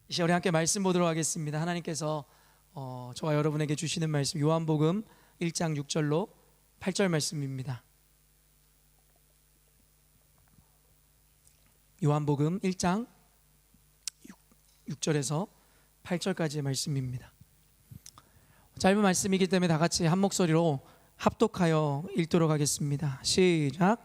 이 시간에 함께 말씀 보도록 하겠습니다. 하나님께서 저와 여러분에게 주시는 말씀 요한복음 1장 6절로 8절 말씀입니다. 요한복음 1장 6절에서 8절까지의 말씀입니다. 짧은 말씀이기 때문에 다 같이 한 목소리로 합독하여 읽도록 하겠습니다. 시작.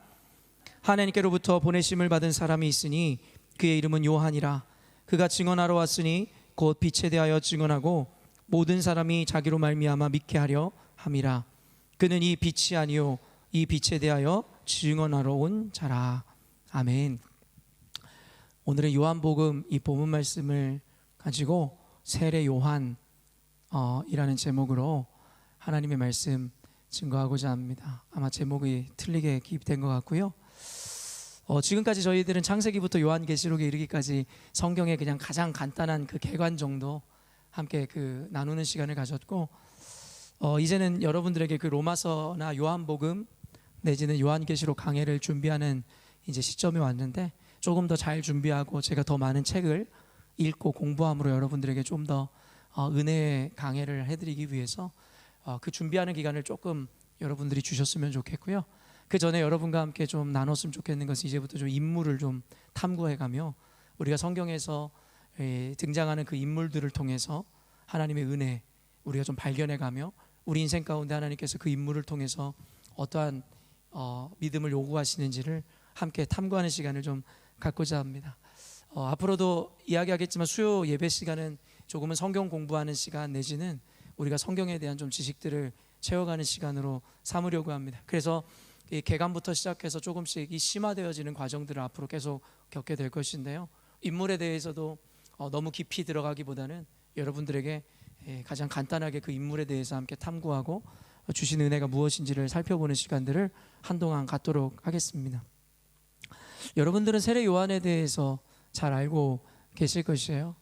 하나님께로부터 보내심을 받은 사람이 있으니 그의 이름은 요한이라. 그가 증언하러 왔으니 곧 빛에 대하여 증언하고 모든 사람이 자기로 말미암아 믿게 하려 함이라. 그는 이 빛이 아니요 이 빛에 대하여 증언하러 온 자라. 아멘. 오늘은 요한복음 이 본문 말씀을 가지고 세례 요한 이라는 제목으로 하나님의 말씀 증거하고자 합니다. 아마 제목이 틀리게 기입된 것 같고요. 지금까지 저희들은 창세기부터 요한계시록에 이르기까지 성경의 그냥 가장 간단한 그 개관 정도 함께 나누는 시간을 가졌고, 이제는 여러분들에게 그 로마서나 요한복음 내지는 요한계시록 강해를 준비하는 이제 시점이 왔는데, 조금 더 잘 준비하고 제가 더 많은 책을 읽고 공부함으로 여러분들에게 좀 더 은혜의 강해를 해드리기 위해서 그 준비하는 기간을 조금 여러분들이 주셨으면 좋겠고요. 그 전에 여러분과 함께 좀 나눴으면 좋겠는 것은 이제부터 좀 인물을 좀 탐구해가며 우리가 성경에서 등장하는 그 인물들을 통해서 하나님의 은혜 우리가 좀 발견해가며 우리 인생 가운데 하나님께서 그 인물을 통해서 어떠한 믿음을 요구하시는지를 함께 탐구하는 시간을 좀 갖고자 합니다. 앞으로도 이야기하겠지만 수요 예배 시간은 조금은 성경 공부하는 시간 내지는 우리가 성경에 대한 좀 지식들을 채워가는 시간으로 삼으려고 합니다. 그래서 이 개관부터 시작해서 조금씩 이 심화되어지는 과정들을 앞으로 계속 겪게 될 것인데요. 인물에 대해서도 너무 깊이 들어가기보다는 여러분들에게 가장 간단하게 그 인물에 대해서 함께 탐구하고 주신 은혜가 무엇인지를 살펴보는 시간들을 한동안 갖도록 하겠습니다. 여러분들은 세례 요한에 대해서 잘 알고 계실 것이에요.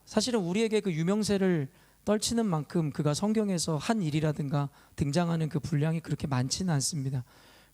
사실은 우리에게 그 유명세를 떨치는 만큼 그가 성경에서 한 일이라든가 등장하는 그 분량이 그렇게 많지는 않습니다.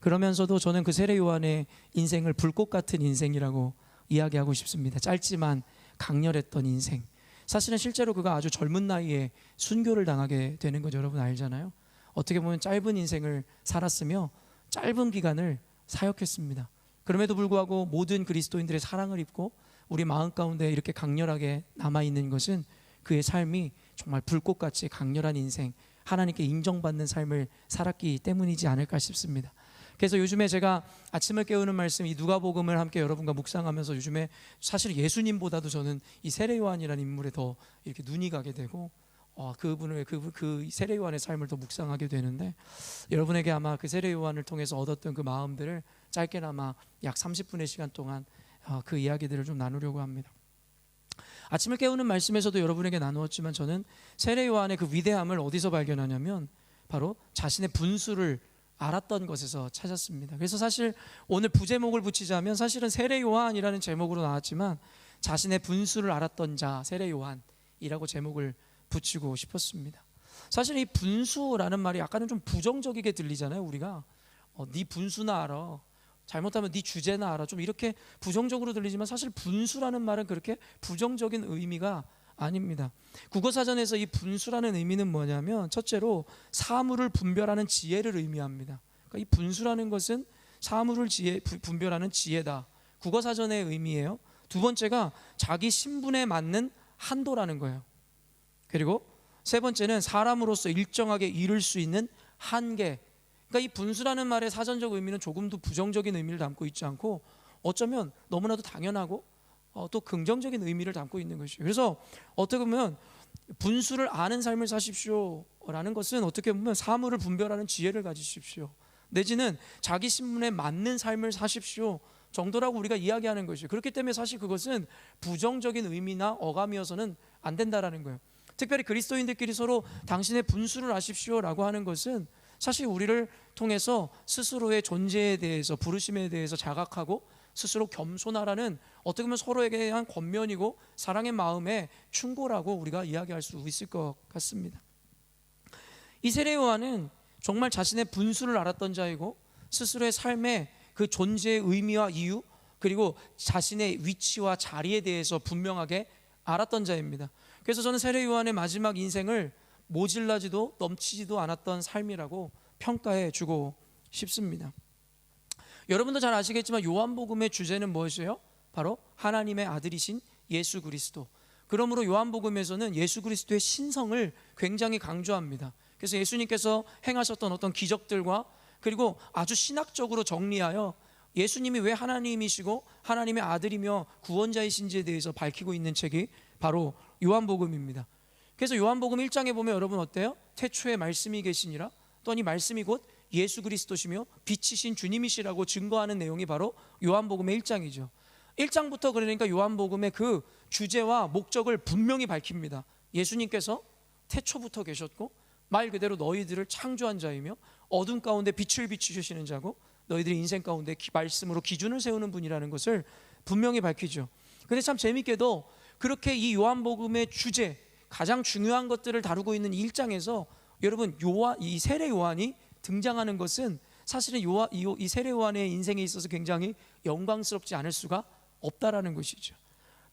그러면서도 저는 그 세례 요한의 인생을 불꽃 같은 인생이라고 이야기하고 싶습니다. 짧지만 강렬했던 인생. 사실은 실제로 그가 아주 젊은 나이에 순교를 당하게 되는 거 여러분 알잖아요. 어떻게 보면 짧은 인생을 살았으며 짧은 기간을 사역했습니다. 그럼에도 불구하고 모든 그리스도인들의 사랑을 입고 우리 마음 가운데 이렇게 강렬하게 남아있는 것은 그의 삶이 정말 불꽃같이 강렬한 인생, 하나님께 인정받는 삶을 살았기 때문이지 않을까 싶습니다. 그래서 요즘에 제가 아침을 깨우는 말씀 이 누가복음을 함께 여러분과 묵상하면서 요즘에 사실 예수님보다도 저는 이 세례 요한이라는 인물에 더 이렇게 눈이 가게 되고 그분을 그 세례 요한의 삶을 더 묵상하게 되는데, 여러분에게 아마 그 세례 요한을 통해서 얻었던 그 마음들을 짧게나마 약 30분의 시간 동안 그 이야기들을 좀 나누려고 합니다. 아침을 깨우는 말씀에서도 여러분에게 나누었지만 저는 세례 요한의 그 위대함을 어디서 발견하냐면 바로 자신의 분수를 알았던 것에서 찾았습니다. 그래서 사실 오늘 부제목을 붙이자면 사실은 세례 요한이라는 제목으로 나왔지만 자신의 분수를 알았던 자 세례 요한이라고 제목을 붙이고 싶었습니다. 사실 이 분수라는 말이 약간은 좀 부정적이게 들리잖아요. 우리가 네 분수나 알아, 잘못하면 네 주제나 알아, 좀 이렇게 부정적으로 들리지만 사실 분수라는 말은 그렇게 부정적인 의미가 아닙니다. 국어사전에서 이 분수라는 의미는 뭐냐면 첫째로 사물을 분별하는 지혜를 의미합니다. 그러니까 이 분수라는 것은 사물을 분별하는 지혜다, 국어사전의 의미예요. 두 번째가 자기 신분에 맞는 한도라는 거예요. 그리고 세 번째는 사람으로서 일정하게 이룰 수 있는 한계. 그러니까 이 분수라는 말의 사전적 의미는 조금도 부정적인 의미를 담고 있지 않고 어쩌면 너무나도 당연하고 또 긍정적인 의미를 담고 있는 것이에요. 그래서 어떻게 보면 분수를 아는 삶을 사십시오 라는 것은 어떻게 보면 사물을 분별하는 지혜를 가지십시오 내지는 자기 신분에 맞는 삶을 사십시오 정도라고 우리가 이야기하는 것이에요. 그렇기 때문에 사실 그것은 부정적인 의미나 어감이어서는 안 된다라는 거예요. 특별히 그리스도인들끼리 서로 당신의 분수를 아십시오 라고 하는 것은 사실 우리를 통해서 스스로의 존재에 대해서, 부르심에 대해서 자각하고 스스로 겸손하라는 어떻게 보면 서로에게 대한 권면이고 사랑의 마음의 충고라고 우리가 이야기할 수 있을 것 같습니다. 이 세례 요한은 정말 자신의 분수를 알았던 자이고 스스로의 삶의 그 존재의 의미와 이유, 그리고 자신의 위치와 자리에 대해서 분명하게 알았던 자입니다. 그래서 저는 세례 요한의 마지막 인생을 모질라지도 넘치지도 않았던 삶이라고 평가해 주고 싶습니다. 여러분도 잘 아시겠지만 요한복음의 주제는 무엇이에요? 바로 하나님의 아들이신 예수 그리스도. 그러므로 요한복음에서는 예수 그리스도의 신성을 굉장히 강조합니다. 그래서 예수님께서 행하셨던 어떤 기적들과 그리고 아주 신학적으로 정리하여 예수님이 왜 하나님이시고 하나님의 아들이며 구원자이신지에 대해서 밝히고 있는 책이 바로 요한복음입니다. 그래서 요한복음 1장에 보면 여러분 어때요? 태초에 말씀이 계시니라, 또한 이 말씀이 곧 예수 그리스도시며 빛이신 주님이시라고 증거하는 내용이 바로 요한복음의 1장이죠. 1장부터 그러니까 요한복음의 그 주제와 목적을 분명히 밝힙니다. 예수님께서 태초부터 계셨고 말 그대로 너희들을 창조한 자이며 어둠 가운데 빛을 비추시는 자고 너희들의 인생 가운데 말씀으로 기준을 세우는 분이라는 것을 분명히 밝히죠. 근데 참 재밌게도 그렇게 이 요한복음의 주제, 가장 중요한 것들을 다루고 있는 1장에서 여러분 이 세례 요한이 등장하는 것은 사실은 이 세례 요한의 인생에 있어서 굉장히 영광스럽지 않을 수가 없다라는 것이죠.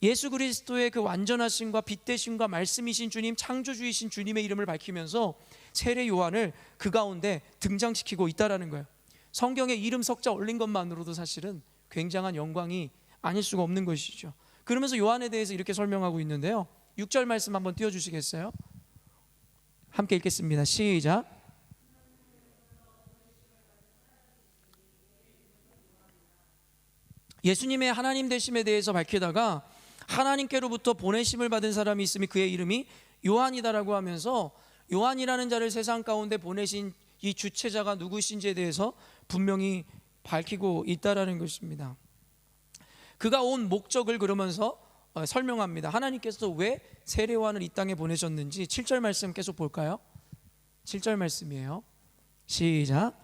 예수 그리스도의 그 완전하심과 빛되심과 말씀이신 주님, 창조주이신 주님의 이름을 밝히면서 세례 요한을 그 가운데 등장시키고 있다라는 거예요. 성경에 이름 석자 올린 것만으로도 사실은 굉장한 영광이 아닐 수가 없는 것이죠. 그러면서 요한에 대해서 이렇게 설명하고 있는데요, 6절 말씀 한번 띄워주시겠어요? 함께 읽겠습니다. 시작. 예수님의 하나님 되심에 대해서 밝히다가 하나님께로부터 보내심을 받은 사람이 있으니 그의 이름이 요한이다라고 하면서 요한이라는 자를 세상 가운데 보내신 이 주체자가 누구신지에 대해서 분명히 밝히고 있다라는 것입니다. 그가 온 목적을 그러면서 설명합니다. 하나님께서 왜 세례 요한을 이 땅에 보내셨는지 7절 말씀 계속 볼까요? 7절 말씀이에요. 시작.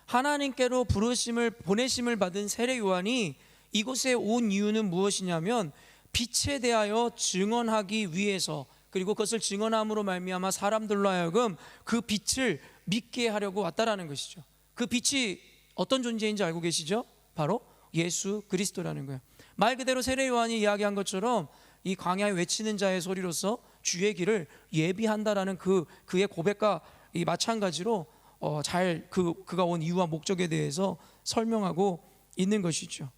하나님께로 보내심을 받은 세례 요한이 이곳에 온 이유는 무엇이냐면 빛에 대하여 증언하기 위해서, 그리고 그것을 증언함으로 말미암아 사람들로 하여금 그 빛을 믿게 하려고 왔다라는 것이죠. 그 빛이 어떤 존재인지 알고 계시죠? 바로 예수 그리스도라는 거예요. 말 그대로 세례 요한이 이야기한 것처럼 이 광야에 외치는 자의 소리로서 주의 길을 예비한다라는 그의 고백과 이 마찬가지로 그가 온 이유와 목적에 대해서 설명하고 있는 것이죠.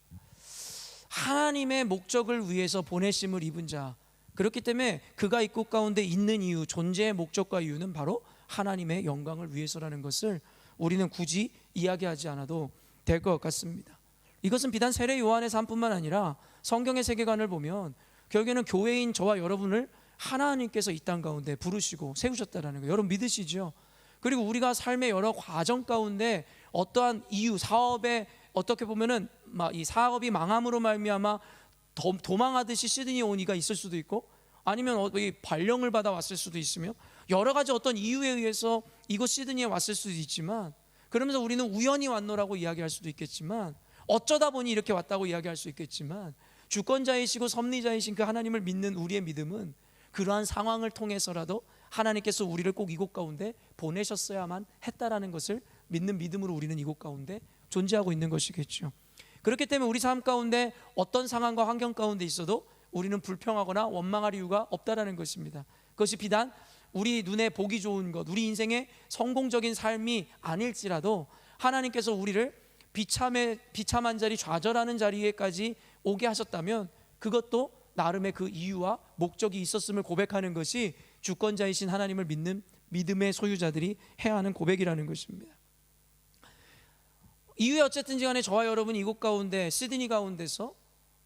하나님의 목적을 위해서 보내심을 입은 자, 그렇기 때문에 그가 이 꽃 가운데 있는 이유, 존재의 목적과 이유는 바로 하나님의 영광을 위해서라는 것을 우리는 굳이 이야기하지 않아도 될 것 같습니다. 이것은 비단 세례 요한의 삶뿐만 아니라 성경의 세계관을 보면 결국에는 교회인 저와 여러분을 하나님께서 이 땅 가운데 부르시고 세우셨다는 거예요. 여러분 믿으시죠? 그리고 우리가 삶의 여러 과정 가운데 어떠한 이유, 사업에 어떻게 보면은 이 사업이 망함으로 말미암아 도망하듯이 시드니 온 이가 있을 수도 있고, 아니면 발령을 받아 왔을 수도 있으며, 여러 가지 어떤 이유에 의해서 이곳 시드니에 왔을 수도 있지만, 그러면서 우리는 우연히 왔노라고 이야기할 수도 있겠지만, 어쩌다 보니 이렇게 왔다고 이야기할 수 있겠지만, 주권자이시고 섭리자이신 그 하나님을 믿는 우리의 믿음은 그러한 상황을 통해서라도 하나님께서 우리를 꼭 이곳 가운데 보내셨어야만 했다라는 것을 믿는 믿음으로 우리는 이곳 가운데 존재하고 있는 것이겠죠. 그렇기 때문에 우리 삶 가운데 어떤 상황과 환경 가운데 있어도 우리는 불평하거나 원망할 이유가 없다라는 것입니다. 그것이 비단 우리 눈에 보기 좋은 것, 우리 인생의 성공적인 삶이 아닐지라도 하나님께서 우리를 비참한 자리, 좌절하는 자리에까지 오게 하셨다면 그것도 나름의 그 이유와 목적이 있었음을 고백하는 것이 주권자이신 하나님을 믿는 믿음의 소유자들이 해야 하는 고백이라는 것입니다. 이후에 어쨌든지 간에 저와 여러분이 이곳 가운데 시드니 가운데서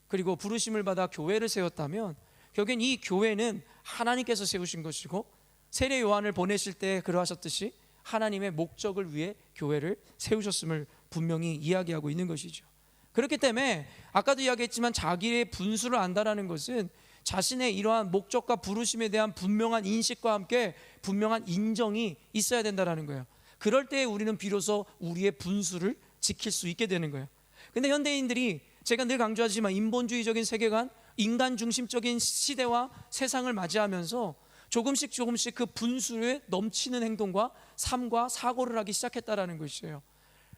그리고 부르심을 받아 교회를 세웠다면 결국엔 이 교회는 하나님께서 세우신 것이고, 세례 요한을 보내실 때 그러하셨듯이 하나님의 목적을 위해 교회를 세우셨음을 분명히 이야기하고 있는 것이죠. 그렇기 때문에 아까도 이야기했지만 자기의 분수를 안다라는 것은 자신의 이러한 목적과 부르심에 대한 분명한 인식과 함께 분명한 인정이 있어야 된다라는 거예요. 그럴 때 우리는 비로소 우리의 분수를 지킬 수 있게 되는 거예요. 근데 현대인들이, 제가 늘 강조하지만 인본주의적인 세계관, 인간 중심적인 시대와 세상을 맞이하면서 조금씩 조금씩 그 분수에 넘치는 행동과 삶과 사고를 하기 시작했다라는 것이에요.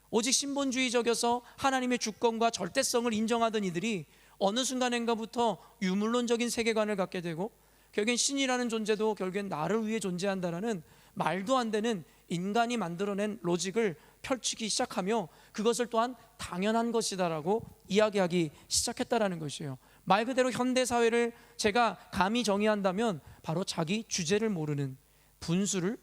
오직 신본주의적이어서 하나님의 주권과 절대성을 인정하던 이들이 어느 순간인가부터 유물론적인 세계관을 갖게 되고, 결국엔 신이라는 존재도 결국엔 나를 위해 존재한다라는 말도 안 되는 인간이 만들어낸 로직을 펼치기 시작하며, 그것을 또한 당연한 것이다라고 이야기하기 시작했다라는 것이에요. 말 그대로 현대 사회를 제가 감히 정의한다면 바로 자기 주제를 모르는, 분수를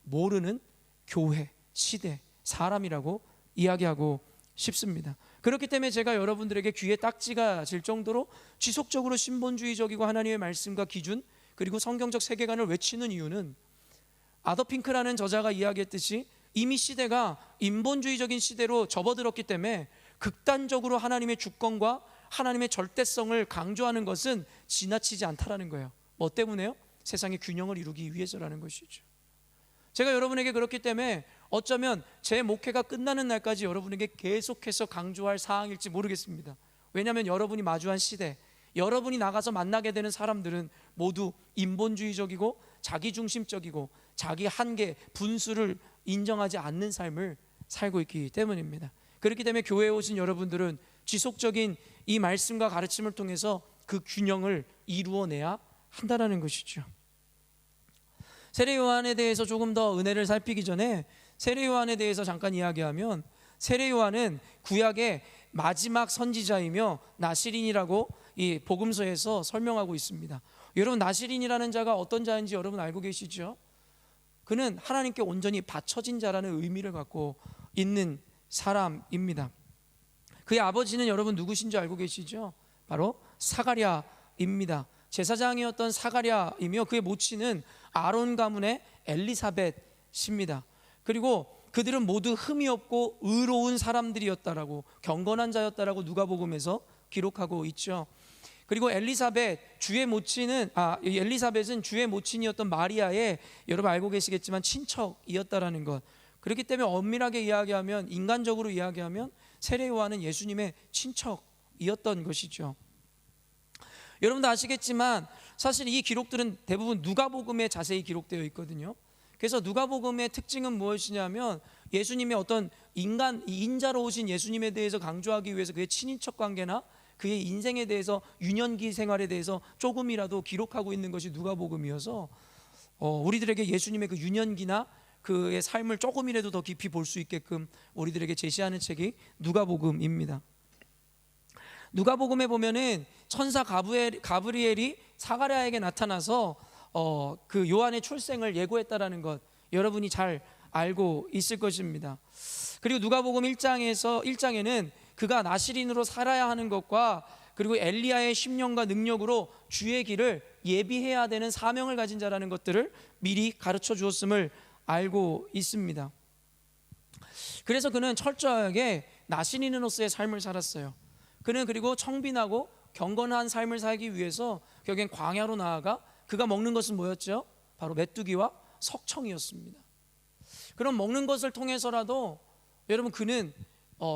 모르는 교회, 시대, 사람이라고 이야기하고 싶습니다. 그렇기 때문에 제가 여러분들에게 귀에 딱지가 질 정도로 지속적으로 신본주의적이고 하나님의 말씀과 기준, 그리고 성경적 세계관을 외치는 이유는, 아더 핑크라는 저자가 이야기했듯이 이미 시대가 인본주의적인 시대로 접어들었기 때문에 극단적으로 하나님의 주권과 하나님의 절대성을 강조하는 것은 지나치지 않다라는 거예요. 뭐 때문에요? 세상의 균형을 이루기 위해서라는 것이죠. 제가 여러분에게 그렇기 때문에 어쩌면 제 목회가 끝나는 날까지 여러분에게 계속해서 강조할 사항일지 모르겠습니다. 왜냐하면 여러분이 마주한 시대, 여러분이 나가서 만나게 되는 사람들은 모두 인본주의적이고 자기중심적이고 자기 한계, 분수를 인정하지 않는 삶을 살고 있기 때문입니다. 그렇기 때문에 교회에 오신 여러분들은 지속적인 이 말씀과 가르침을 통해서 그 균형을 이루어내야 한다는 것이죠. 세례 요한에 대해서 조금 더 은혜를 살피기 전에 세례 요한에 대해서 잠깐 이야기하면, 세례 요한은 구약의 마지막 선지자이며 나시린이라고 이 복음서에서 설명하고 있습니다. 여러분, 나시린이라는 자가 어떤 자인지 여러분 알고 계시죠? 그는 하나님께 온전히 바쳐진 자라는 의미를 갖고 있는 사람입니다. 그의 아버지는 여러분 누구신지 알고 계시죠? 바로 사가랴입니다. 제사장이었던 사가랴이며 그의 모친은 아론 가문의 엘리사벳입니다. 그리고 그들은 모두 흠이 없고 의로운 사람들이었다라고, 경건한 자였다라고 누가복음에서 기록하고 있죠. 그리고 엘리사벳은 주의 모친이었던 마리아의, 여러분 알고 계시겠지만 친척이었다라는 것. 그렇기 때문에 엄밀하게 이야기하면, 인간적으로 이야기하면 세례 요한은 예수님의 친척이었던 것이죠. 여러분도 아시겠지만 사실 이 기록들은 대부분 누가복음에 자세히 기록되어 있거든요. 그래서 누가복음의 특징은 무엇이냐면, 예수님의 어떤 인자로 오신 예수님에 대해서 강조하기 위해서 그의 친인척 관계나 그의 인생에 대해서, 유년기 생활에 대해서 조금이라도 기록하고 있는 것이 누가복음이어서 우리들에게 예수님의 그 유년기나 그의 삶을 조금이라도 더 깊이 볼 수 있게끔 우리들에게 제시하는 책이 누가복음입니다. 누가복음에 보면은 천사 가브리엘이 사가랴에게 나타나서 그 요한의 출생을 예고했다라는 것, 여러분이 잘 알고 있을 것입니다. 그리고 누가복음 1장에는 그가 나시린으로 살아야 하는 것과, 그리고 엘리야의 심령과 능력으로 주의 길을 예비해야 되는 사명을 가진 자라는 것들을 미리 가르쳐 주었음을 알고 있습니다. 그래서 그는 철저하게 나시린으로서의 삶을 살았어요. 그는 그리고 청빈하고 경건한 삶을 살기 위해서 결국엔 광야로 나아가 그가 먹는 것은 뭐였죠? 바로 메뚜기와 석청이었습니다. 그럼 먹는 것을 통해서라도 여러분, 그는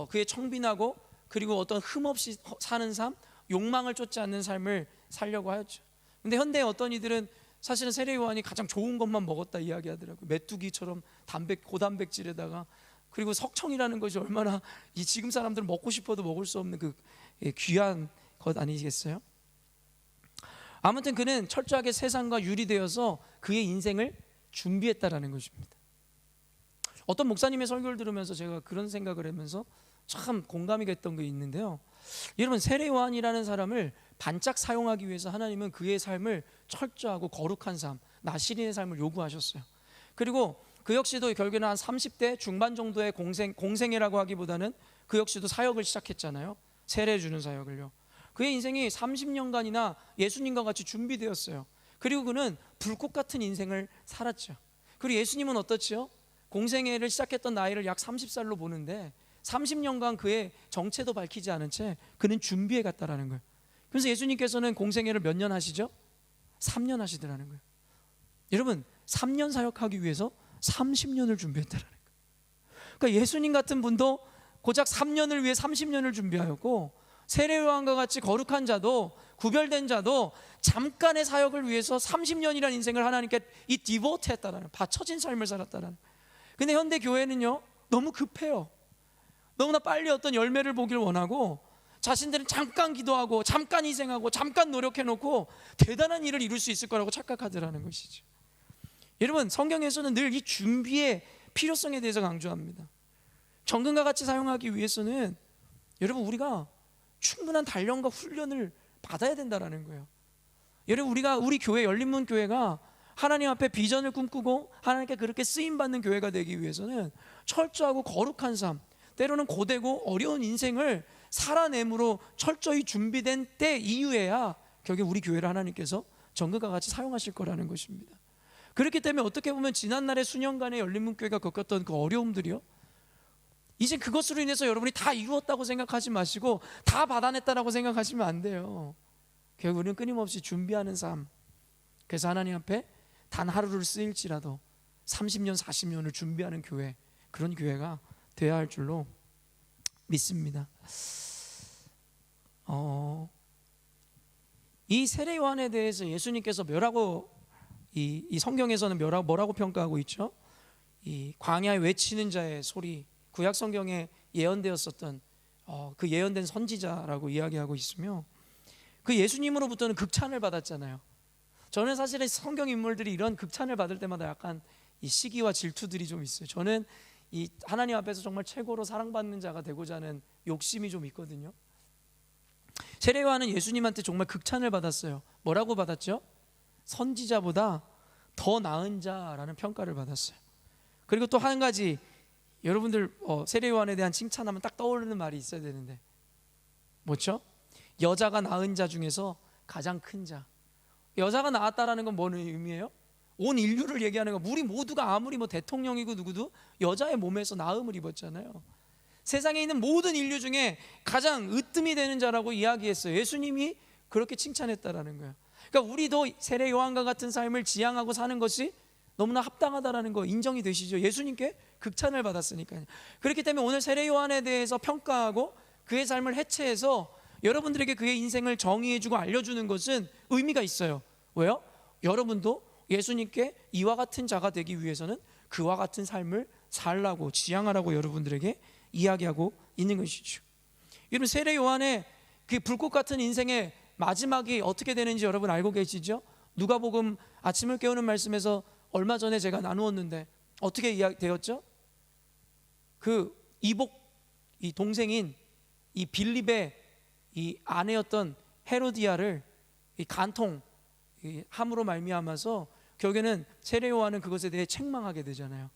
그의 청빈하고 그리고 어떤 흠 없이 사는 삶, 욕망을 쫓지 않는 삶을 살려고 하였죠. 근데 현대의 어떤 이들은 사실은 세례 요한이 가장 좋은 것만 먹었다 이야기하더라고요. 메뚜기처럼 고단백질에다가, 그리고 석청이라는 것이 얼마나 이 지금 사람들은 먹고 싶어도 먹을 수 없는 그 귀한 것 아니겠어요? 아무튼 그는 철저하게 세상과 유리되어서 그의 인생을 준비했다라는 것입니다. 어떤 목사님의 설교를 들으면서 제가 그런 생각을 하면서 참 공감이 됐던 게 있는데요. 여러분, 세례 요한이라는 사람을 반짝 사용하기 위해서 하나님은 그의 삶을 철저하고 거룩한 삶, 나시린의 삶을 요구하셨어요. 그리고 그 역시도 결국에는 한 30대 중반 정도의 공생애라고 하기보다는 그 역시도 사역을 시작했잖아요. 세례 주는 사역을요. 그의 인생이 30년간이나 예수님과 같이 준비되었어요. 그리고 그는 불꽃 같은 인생을 살았죠. 그리고 예수님은 어떻지요? 공생애를 시작했던 나이를 약 30살로 보는데 30년간 그의 정체도 밝히지 않은 채 그는 준비해 갔다라는 거예요. 그래서 예수님께서는 공생애를 몇 년 하시죠? 3년 하시더라는 거예요. 여러분, 3년 사역하기 위해서 30년을 준비했다라는 거예요. 그러니까 예수님 같은 분도 고작 3년을 위해 30년을 준비하였고, 세례 요한과 같이 거룩한 자도 구별된 자도 잠깐의 사역을 위해서 30년이라는 인생을 하나님께 이 디보트했다라는, 바쳐진 삶을 살았다라는. 근데 현대 교회는요 너무 급해요. 너무나 빨리 어떤 열매를 보길 원하고 자신들은 잠깐 기도하고 잠깐 희생하고 잠깐 노력해놓고 대단한 일을 이룰 수 있을 거라고 착각하더라는 것이죠. 여러분, 성경에서는 늘 이 준비의 필요성에 대해서 강조합니다. 정금과 같이 사용하기 위해서는 여러분 우리가 충분한 단련과 훈련을 받아야 된다라는 거예요. 여러분, 우리 교회, 열린문 교회가 하나님 앞에 비전을 꿈꾸고 하나님께 그렇게 쓰임받는 교회가 되기 위해서는 철저하고 거룩한 삶, 때로는 고되고 어려운 인생을 살아내므로 철저히 준비된 때 이후에야 결국 우리 교회를 하나님께서 정금과 같이 사용하실 거라는 것입니다. 그렇기 때문에 어떻게 보면 지난날의 수년간의 열린문교회가 겪었던 그 어려움들이요, 이제 그것으로 인해서 여러분이 다 이루었다고 생각하지 마시고 다 받아냈다라고 생각하시면 안 돼요. 결국 우리는 끊임없이 준비하는 삶, 그래서 하나님 앞에 단 하루를 쓰일지라도 30년 40년을 준비하는 교회, 그런 교회가 되어야 할 줄로 믿습니다. 이 세례 요한에 대해서 예수님께서 뭐라고 이 성경에서는 뭐라고 평가하고 있죠? 이 광야에 외치는 자의 소리, 구약 성경에 예언되었었던 그 예언된 선지자라고 이야기하고 있으며, 그 예수님으로부터는 극찬을 받았잖아요. 저는 사실은 성경 인물들이 이런 극찬을 받을 때마다 약간 이 시기와 질투들이 좀 있어요. 저는 이 하나님 앞에서 정말 최고로 사랑받는 자가 되고자 하는 욕심이 좀 있거든요. 세례 요한은 예수님한테 정말 극찬을 받았어요. 뭐라고 받았죠? 선지자보다 더 나은 자라는 평가를 받았어요. 그리고 또 한 가지, 여러분들 세례 요한에 대한 칭찬하면 딱 떠오르는 말이 있어야 되는데 뭐죠? 여자가 낳은 자 중에서 가장 큰 자. 여자가 낳았다라는 건 뭐는 의미예요? 온 인류를 얘기하는 거. 우리 모두가 아무리 뭐 대통령이고 누구도 여자의 몸에서 낳음을 입었잖아요. 세상에 있는 모든 인류 중에 가장 으뜸이 되는 자라고 이야기했어요. 예수님이 그렇게 칭찬했다라는 거예요. 그러니까 우리도 세례 요한과 같은 삶을 지향하고 사는 것이 너무나 합당하다라는 거 인정이 되시죠? 예수님께 극찬을 받았으니까요. 그렇기 때문에 오늘 세례 요한에 대해서 평가하고 그의 삶을 해체해서 여러분들에게 그의 인생을 정의해주고 알려주는 것은 의미가 있어요. 왜요? 여러분도 예수님께 이와 같은 자가 되기 위해서는 그와 같은 삶을 살라고, 지향하라고 여러분들에게 이야기하고 있는 것이죠. 여러분, 세례 요한의 그 불꽃 같은 인생의 마지막이 어떻게 되는지 여러분 알고 계시죠? 누가복음 아침을 깨우는 말씀에서 얼마 전에 제가 나누었는데 어떻게 이야기되었죠? 그 이복, 이 동생인 이 빌립의 이 아내였던 헤로디아를 이 간통 함으로 말미암아서 결국에는 세례 요한은 그것에 대해 책망하게 되잖아요.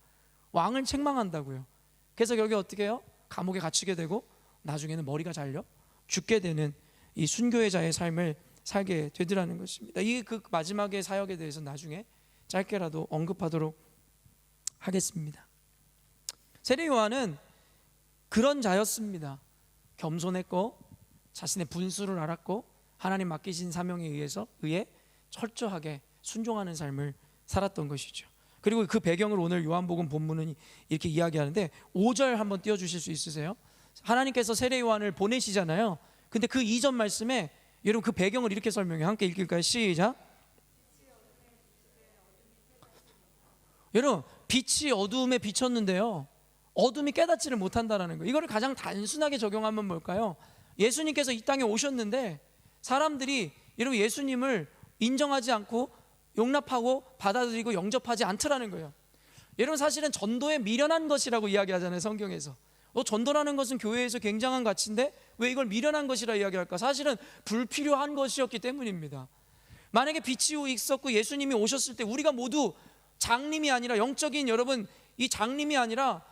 왕을 책망한다고요. 그래서 결국에 어떻게 해요? 감옥에 갇히게 되고 나중에는 머리가 잘려 죽게 되는 이 순교의자의 삶을 살게 되더라는 것입니다. 이 그 마지막의 사역에 대해서 나중에 짧게라도 언급하도록 하겠습니다. 세례 요한은 그런 자였습니다. 겸손했고 자신의 분수를 알았고 하나님 맡기신 사명에 의해 철저하게 순종하는 삶을 살았던 것이죠. 그리고 그 배경을 오늘 요한복음 본문은 이렇게 이야기하는데 5절 한번 띄워주실 수 있으세요? 하나님께서 세례 요한을 보내시잖아요. 근데 그 이전 말씀에 여러분 그 배경을 이렇게 설명해요. 함께 읽을까요? 시작. 여러분, 빛이 어두움에 비쳤는데요, 어둠이 깨닫지를 못한다라는 거예요. 이거를 가장 단순하게 적용하면 뭘까요? 예수님께서 이 땅에 오셨는데 사람들이 여러분 예수님을 인정하지 않고 용납하고 받아들이고 영접하지 않더라는 거예요. 여러분, 사실은 전도에 미련한 것이라고 이야기하잖아요, 성경에서. 전도라는 것은 교회에서 굉장한 가치인데 왜 이걸 미련한 것이라 이야기할까? 사실은 불필요한 것이었기 때문입니다. 만약에 빛이 있었고 예수님이 오셨을 때 우리가 모두 장님이 아니라, 영적인 여러분 이 장님이 아니라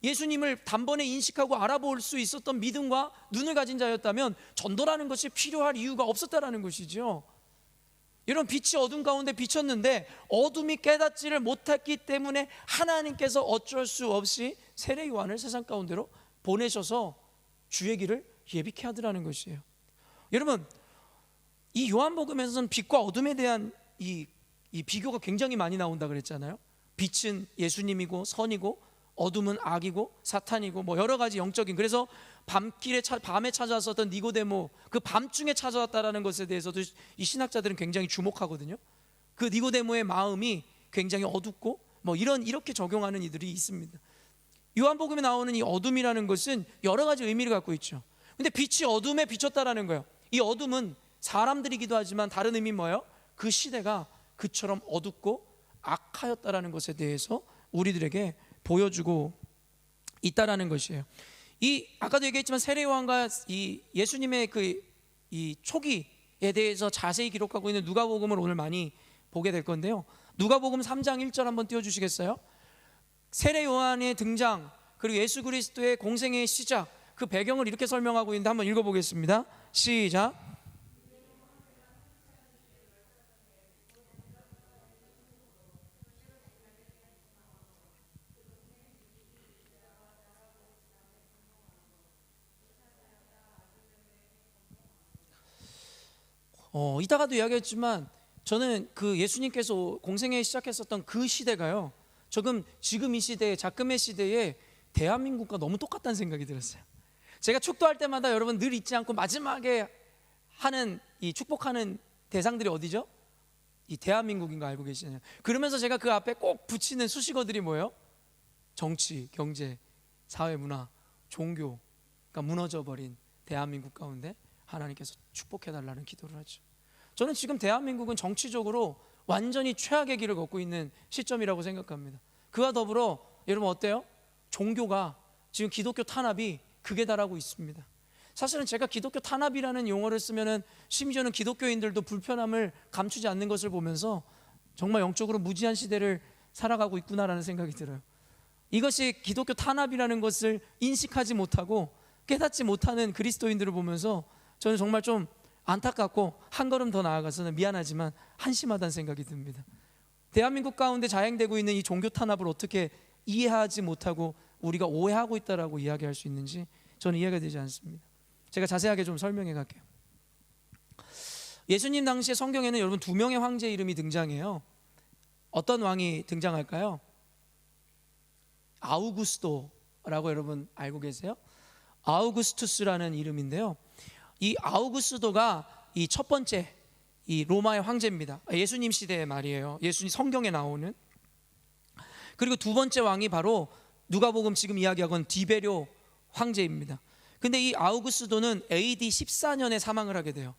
예수님을 단번에 인식하고 알아볼 수 있었던 믿음과 눈을 가진 자였다면 전도라는 것이 필요할 이유가 없었다라는 것이죠. 이런 빛이 어둠 가운데 비쳤는데 어둠이 깨닫지를 못했기 때문에 하나님께서 어쩔 수 없이 세례 요한을 세상 가운데로 보내셔서 주의 길을 예비케 하더라는 것이에요. 여러분, 이 요한복음에서는 빛과 어둠에 대한 이 비교가 굉장히 많이 나온다 그랬잖아요. 빛은 예수님이고 선이고 어둠은 악이고 사탄이고 뭐 여러 가지 영적인, 그래서 밤에 찾아왔었던 니고데모, 그 밤중에 찾아왔다라는 것에 대해서도 이 신학자들은 굉장히 주목하거든요. 그 니고데모의 마음이 굉장히 어둡고 뭐 이렇게 적용하는 이들이 있습니다. 요한복음에 나오는 이 어둠이라는 것은 여러 가지 의미를 갖고 있죠. 근데 빛이 어둠에 비쳤다라는 거예요. 이 어둠은 사람들이기도 하지만 다른 의미는 뭐예요? 그 시대가 그처럼 어둡고 악하였다라는 것에 대해서 우리들에게 보여주고 있다라는 것이에요. 이 아까도 얘기했지만 세례 요한과 이 예수님의 이 초기에 대해서 자세히 기록하고 있는 누가복음을 오늘 많이 보게 될 건데요. 누가복음 3장 1절 한번 띄워주시겠어요? 세례 요한의 등장, 그리고 예수 그리스도의 공생의 시작, 그 배경을 이렇게 설명하고 있는데 한번 읽어보겠습니다. 시작. 이따가도 이야기했지만 저는 그 예수님께서 공생애 시작했었던 그 시대가요, 지금 이 시대에, 작금의 시대에 대한민국과 너무 똑같다는 생각이 들었어요. 제가 축도할 때마다 여러분 늘 잊지 않고 마지막에 하는 이 축복하는 대상들이 어디죠? 이 대한민국인 거 알고 계시나요? 그러면서 제가 그 앞에 꼭 붙이는 수식어들이 뭐예요? 정치, 경제, 사회, 문화, 종교가 무너져버린 대한민국 가운데 하나님께서 축복해달라는 기도를 하죠. 저는 지금 대한민국은 정치적으로 완전히 최악의 길을 걷고 있는 시점이라고 생각합니다. 그와 더불어 여러분 어때요? 종교가 지금 기독교 탄압이 극에 달하고 있습니다. 사실은 제가 기독교 탄압이라는 용어를 쓰면은 심지어는 기독교인들도 불편함을 감추지 않는 것을 보면서 정말 영적으로 무지한 시대를 살아가고 있구나라는 생각이 들어요. 이것이 기독교 탄압이라는 것을 인식하지 못하고 깨닫지 못하는 그리스도인들을 보면서 저는 정말 좀 안타깝고 한 걸음 더 나아가서는 미안하지만 한심하다는 생각이 듭니다. 대한민국 가운데 자행되고 있는 이 종교 탄압을 어떻게 이해하지 못하고 우리가 오해하고 있다라고 이야기할 수 있는지 저는 이해가 되지 않습니다. 제가 자세하게 좀 설명해 갈게요. 예수님 당시에 성경에는 여러분 2명의 황제 이름이 등장해요. 어떤 왕이 등장할까요? 아우구스도라고 여러분 알고 계세요? 아우구스투스라는 이름인데요. 이 아우구스도가 이 첫 번째 이 로마의 황제입니다. 예수님 시대의 말이에요. 예수님 성경에 나오는. 그리고 두 번째 왕이 바로 누가복음 지금 이야기하건 디베료 황제입니다. 근데 이 아우구스도는 AD 14년에 사망을 하게 돼요.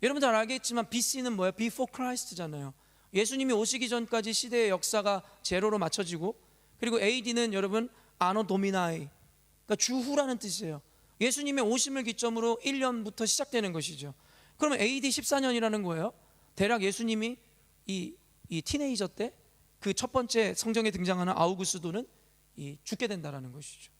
여러분 잘 알겠지만 BC는 뭐예요? Before Christ잖아요. 예수님이 오시기 전까지 시대의 역사가 제로로 맞춰지고, 그리고 AD는 여러분 아노 도미나이, 그러니까 주후라는 뜻이에요. 예수님의 오심을 기점으로 1년부터 시작되는 것이죠. 그러면 AD 14년이라는 거예요. 대략 예수님이 이 티네이저 때 그 첫 번째 성경에 등장하는 아우구스도는 죽게 된다라는 것이죠.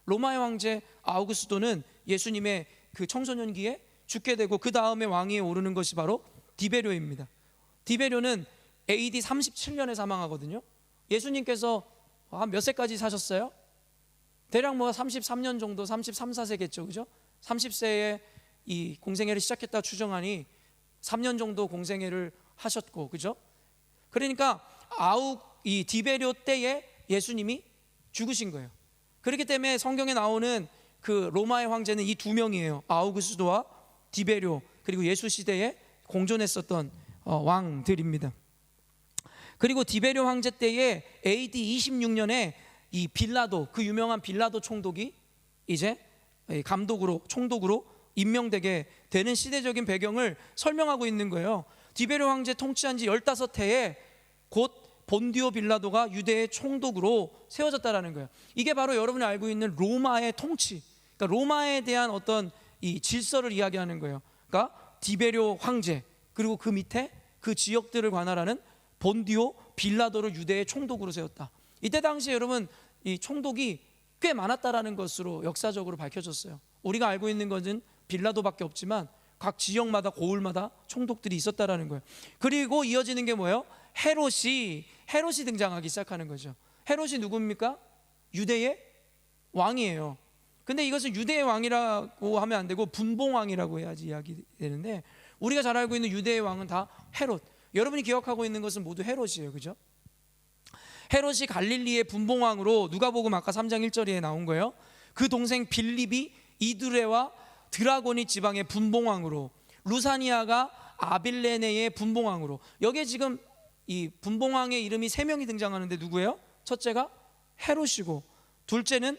로마의 황제 아우구스도는 예수님의 그 청소년기에 죽게 되고 그 다음에 왕위에 오르는 것이 바로 디베료입니다. 디베료는 AD 37년에 사망하거든요. 예수님께서 한 몇 세까지 사셨어요? 대략 뭐 33년 정도, 33, 4세겠죠, 그죠? 30세에 이 공생애를 시작했다 추정하니 3년 정도 공생애를 하셨고, 그죠? 그러니까 이 디베료 때에 예수님이 죽으신 거예요. 그렇기 때문에 성경에 나오는 그 로마의 황제는 이 2명이에요. 아우구스도와 디베료, 그리고 예수 시대에 공존했었던 왕들입니다. 그리고 디베료 황제 때에 AD 26년에 이 빌라도, 그 유명한 빌라도 총독이 이제 감독으로, 총독으로 임명되게 되는 시대적인 배경을 설명하고 있는 거예요. 디베료 황제 통치한 지 15해에 곧 본디오 빌라도가 유대의 총독으로 세워졌다라는 거예요. 이게 바로 여러분이 알고 있는 로마의 통치, 그러니까 로마에 대한 어떤 이 질서를 이야기하는 거예요. 그러니까 디베료 황제, 그리고 그 밑에 그 지역들을 관할하는 본디오 빌라도를 유대의 총독으로 세웠다. 이때 당시에 여러분 이 총독이 꽤 많았다라는 것으로 역사적으로 밝혀졌어요. 우리가 알고 있는 것은 빌라도밖에 없지만 각 지역마다 고을마다 총독들이 있었다라는 거예요. 그리고 이어지는 게 뭐예요? 헤롯이 등장하기 시작하는 거죠. 헤롯이 누굽니까? 유대의 왕이에요. 근데 이것은 유대의 왕이라고 하면 안 되고 분봉왕이라고 해야지 이야기되는데, 우리가 잘 알고 있는 유대의 왕은 다 헤롯. 여러분이 기억하고 있는 것은 모두 헤롯이에요, 그죠? 헤롯이 갈릴리의 분봉왕으로 누가복음 아까 3장 1절에 나온 거예요. 그 동생 빌립이 이두레와 드라고니 지방의 분봉왕으로, 루사니아가 아빌레네의 분봉왕으로. 여기에 지금 이 분봉왕의 이름이 3명이 등장하는데 누구예요? 첫째가 헤롯이고, 둘째는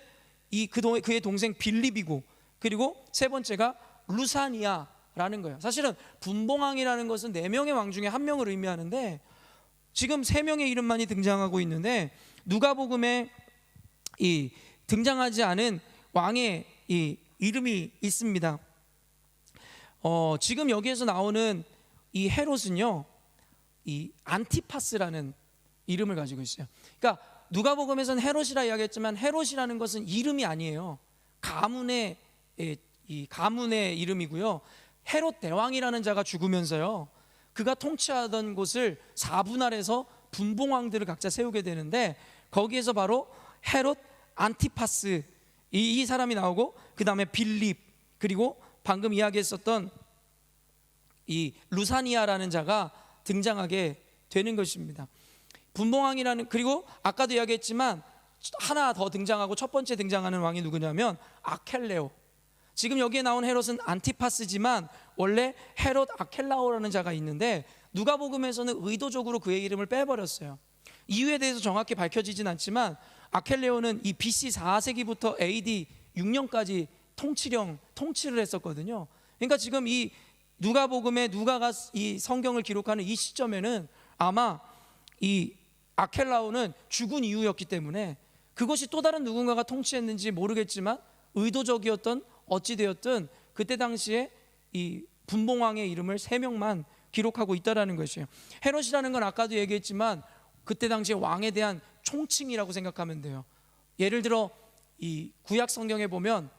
그의 동생 빌립이고, 그리고 세 번째가 루사니아라는 거예요. 사실은 분봉왕이라는 것은 4명의 왕 중에 1명을 의미하는데 지금 3명의 이름만이 등장하고 있는데 누가복음에 이 등장하지 않은 왕의 이 이름이 있습니다. 지금 여기에서 나오는 이 헤롯은요, 이 안티파스라는 이름을 가지고 있어요. 그러니까 누가복음에서는 헤롯이라 이야기했지만 헤롯이라는 것은 이름이 아니에요. 가문의 이름이고요. 헤롯 대왕이라는 자가 죽으면서요, 그가 통치하던 곳을 사분할해서 분봉왕들을 각자 세우게 되는데 거기에서 바로 헤롯 안티파스 이 사람이 나오고, 그 다음에 빌립, 그리고 방금 이야기했었던 이 루사니아라는 자가 등장하게 되는 것입니다. 분봉왕이라는, 그리고 아까도 이야기했지만 하나 더 등장하고 첫 번째 등장하는 왕이 누구냐면 아켈레오. 지금 여기에 나온 헤롯은 안티파스지만 원래 헤롯 아켈라오라는 자가 있는데 누가복음에서는 의도적으로 그의 이름을 빼버렸어요. 이유에 대해서 정확히 밝혀지진 않지만 아켈레오는 이 BC 4세기부터 AD 6년까지 통치를 했었거든요. 그러니까 지금 이 누가복음에 누가가 이 성경을 기록하는 이 시점에는 아마 이 아켈라오는 죽은 이후였기 때문에 그것이 또 다른 누군가가 통치했는지 모르겠지만 의도적이었던 어찌되었든 그때 당시에 이 분봉왕의 이름을 3명만 기록하고 있다라는 것이에요. 헤롯이라는 건 아까도 얘기했지만 그때 당시에 왕에 대한 총칭이라고 생각하면 돼요. 예를 들어 이 구약 성경에 보면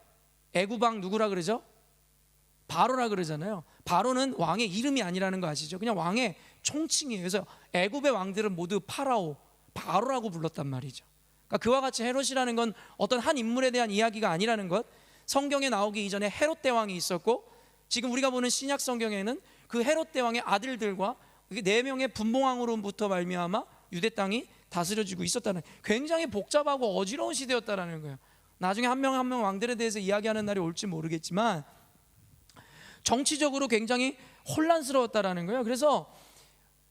애굽왕 누구라 그러죠? 바로라 그러잖아요. 바로는 왕의 이름이 아니라는 거 아시죠? 그냥 왕의 총칭이에요. 그래서 애굽의 왕들은 모두 파라오, 바로라고 불렀단 말이죠. 그러니까 그와 같이 헤롯이라는 건 어떤 한 인물에 대한 이야기가 아니라는 것. 성경에 나오기 이전에 헤롯 대왕이 있었고, 지금 우리가 보는 신약 성경에는 그 헤롯 대왕의 아들들과 4명의 분봉왕으로부터 말미암아 유대 땅이 다스려지고 있었다는, 굉장히 복잡하고 어지러운 시대였다라는 거예요. 나중에 한 명 한 명 왕들에 대해서 이야기하는 날이 올지 모르겠지만 정치적으로 굉장히 혼란스러웠다라는 거예요. 그래서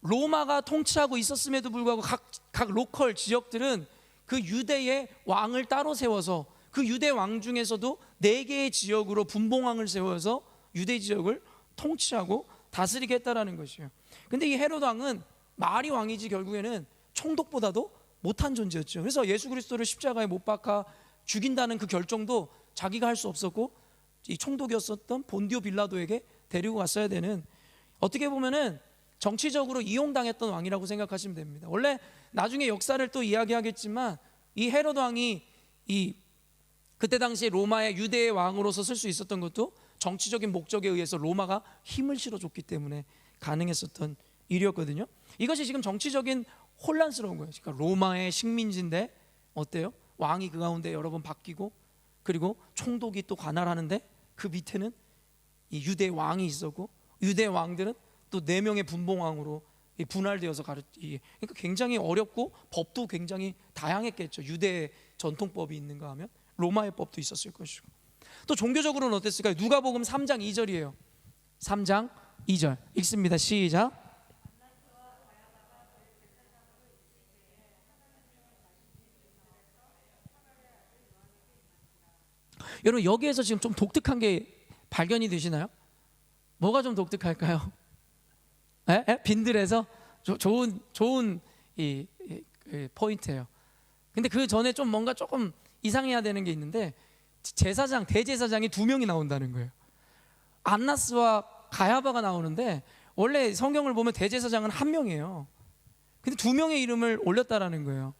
로마가 통치하고 있었음에도 불구하고 각 로컬 지역들은 그 유대의 왕을 따로 세워서 그 유대 왕 중에서도 4개의 지역으로 분봉왕을 세워서 유대 지역을 통치하고 다스리게 했다라는 것이에요. 근데 이 헤롯 왕은 말이 왕이지 결국에는 총독보다도 못한 존재였죠. 그래서 예수 그리스도를 십자가에 못 박아 죽인다는 그 결정도 자기가 할 수 없었고 이 총독이었었던 본디오 빌라도에게 데리고 갔어야 되는, 어떻게 보면은 정치적으로 이용당했던 왕이라고 생각하시면 됩니다. 원래 나중에 역사를 또 이야기하겠지만 이 헤롯 왕이 이 그때 당시에 로마의 유대의 왕으로서 쓸 수 있었던 것도 정치적인 목적에 의해서 로마가 힘을 실어줬기 때문에 가능했었던 일이었거든요. 이것이 지금 정치적인 혼란스러운 거예요. 그러니까 로마의 식민지인데 어때요? 왕이 그 가운데 여러 번 바뀌고, 그리고 총독이 또 관할하는데 그 밑에는 이 유대 왕이 있었고, 유대 왕들은 또 4명의 분봉왕으로 분할되어서 그러니까 굉장히 어렵고 법도 굉장히 다양했겠죠. 유대의 전통법이 있는가 하면 로마의 법도 있었을 것이고. 또 종교적으로는 어땠을까요? 누가복음 3장 2절이에요. 3장 2절 읽습니다. 시작. 여러분 여기에서 지금 좀 독특한 게 발견이 되시나요? 뭐가 좀 독특할까요? 빈들에서 좋은 이 포인트예요. 근데 그 전에 좀 뭔가 조금 이상해야 되는 게 있는데 대제사장이 2명이 나온다는 거예요. 안나스와 가야바가 나오는데 원래 성경을 보면 대제사장은 1명이에요. 근데 2명의 이름을 올렸다라는 거예요.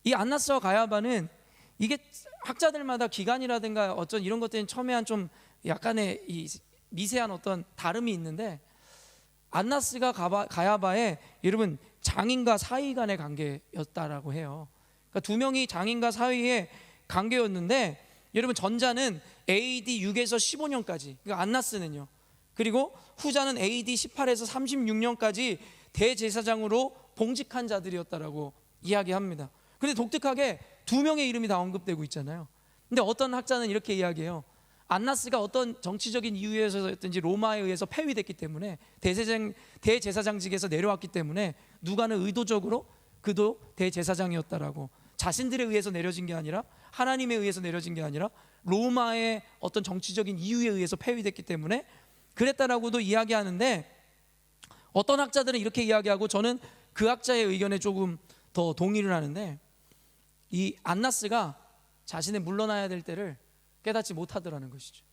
이 안나스와 가야바는 이게 학자들마다 기간이라든가 어쩐 이런 것들은 첨예한 좀 약간의 이 미세한 어떤 다름이 있는데, 안나스가 가야바의 여러분 장인과 사위 간의 관계였다라고 해요. 그러니까 2명이 장인과 사위의 관계였는데, 여러분 전자는 AD 6에서 15년까지, 그러니까 안나스는요. 그리고 후자는 AD 18에서 36년까지 대제사장으로 봉직한 자들이었다라고 이야기합니다. 근데 독특하게 두 명의 이름이 다 언급되고 있잖아요. 근데 어떤 학자는 이렇게 이야기해요. 안나스가 어떤 정치적인 이유에서였든지 로마에 의해서 폐위됐기 때문에 대제사장직에서 내려왔기 때문에 누가는 의도적으로 그도 대제사장이었다라고, 자신들에 의해서 내려진 게 아니라 하나님에 의해서 내려진 게 아니라 로마의 어떤 정치적인 이유에 의해서 폐위됐기 때문에 그랬다라고도 이야기하는데, 어떤 학자들은 이렇게 이야기하고 저는 그 학자의 의견에 조금 더 동의를 하는데, 이 안나스가 자신의 물러나야 될 때를 깨닫지 못하더라는 것이죠.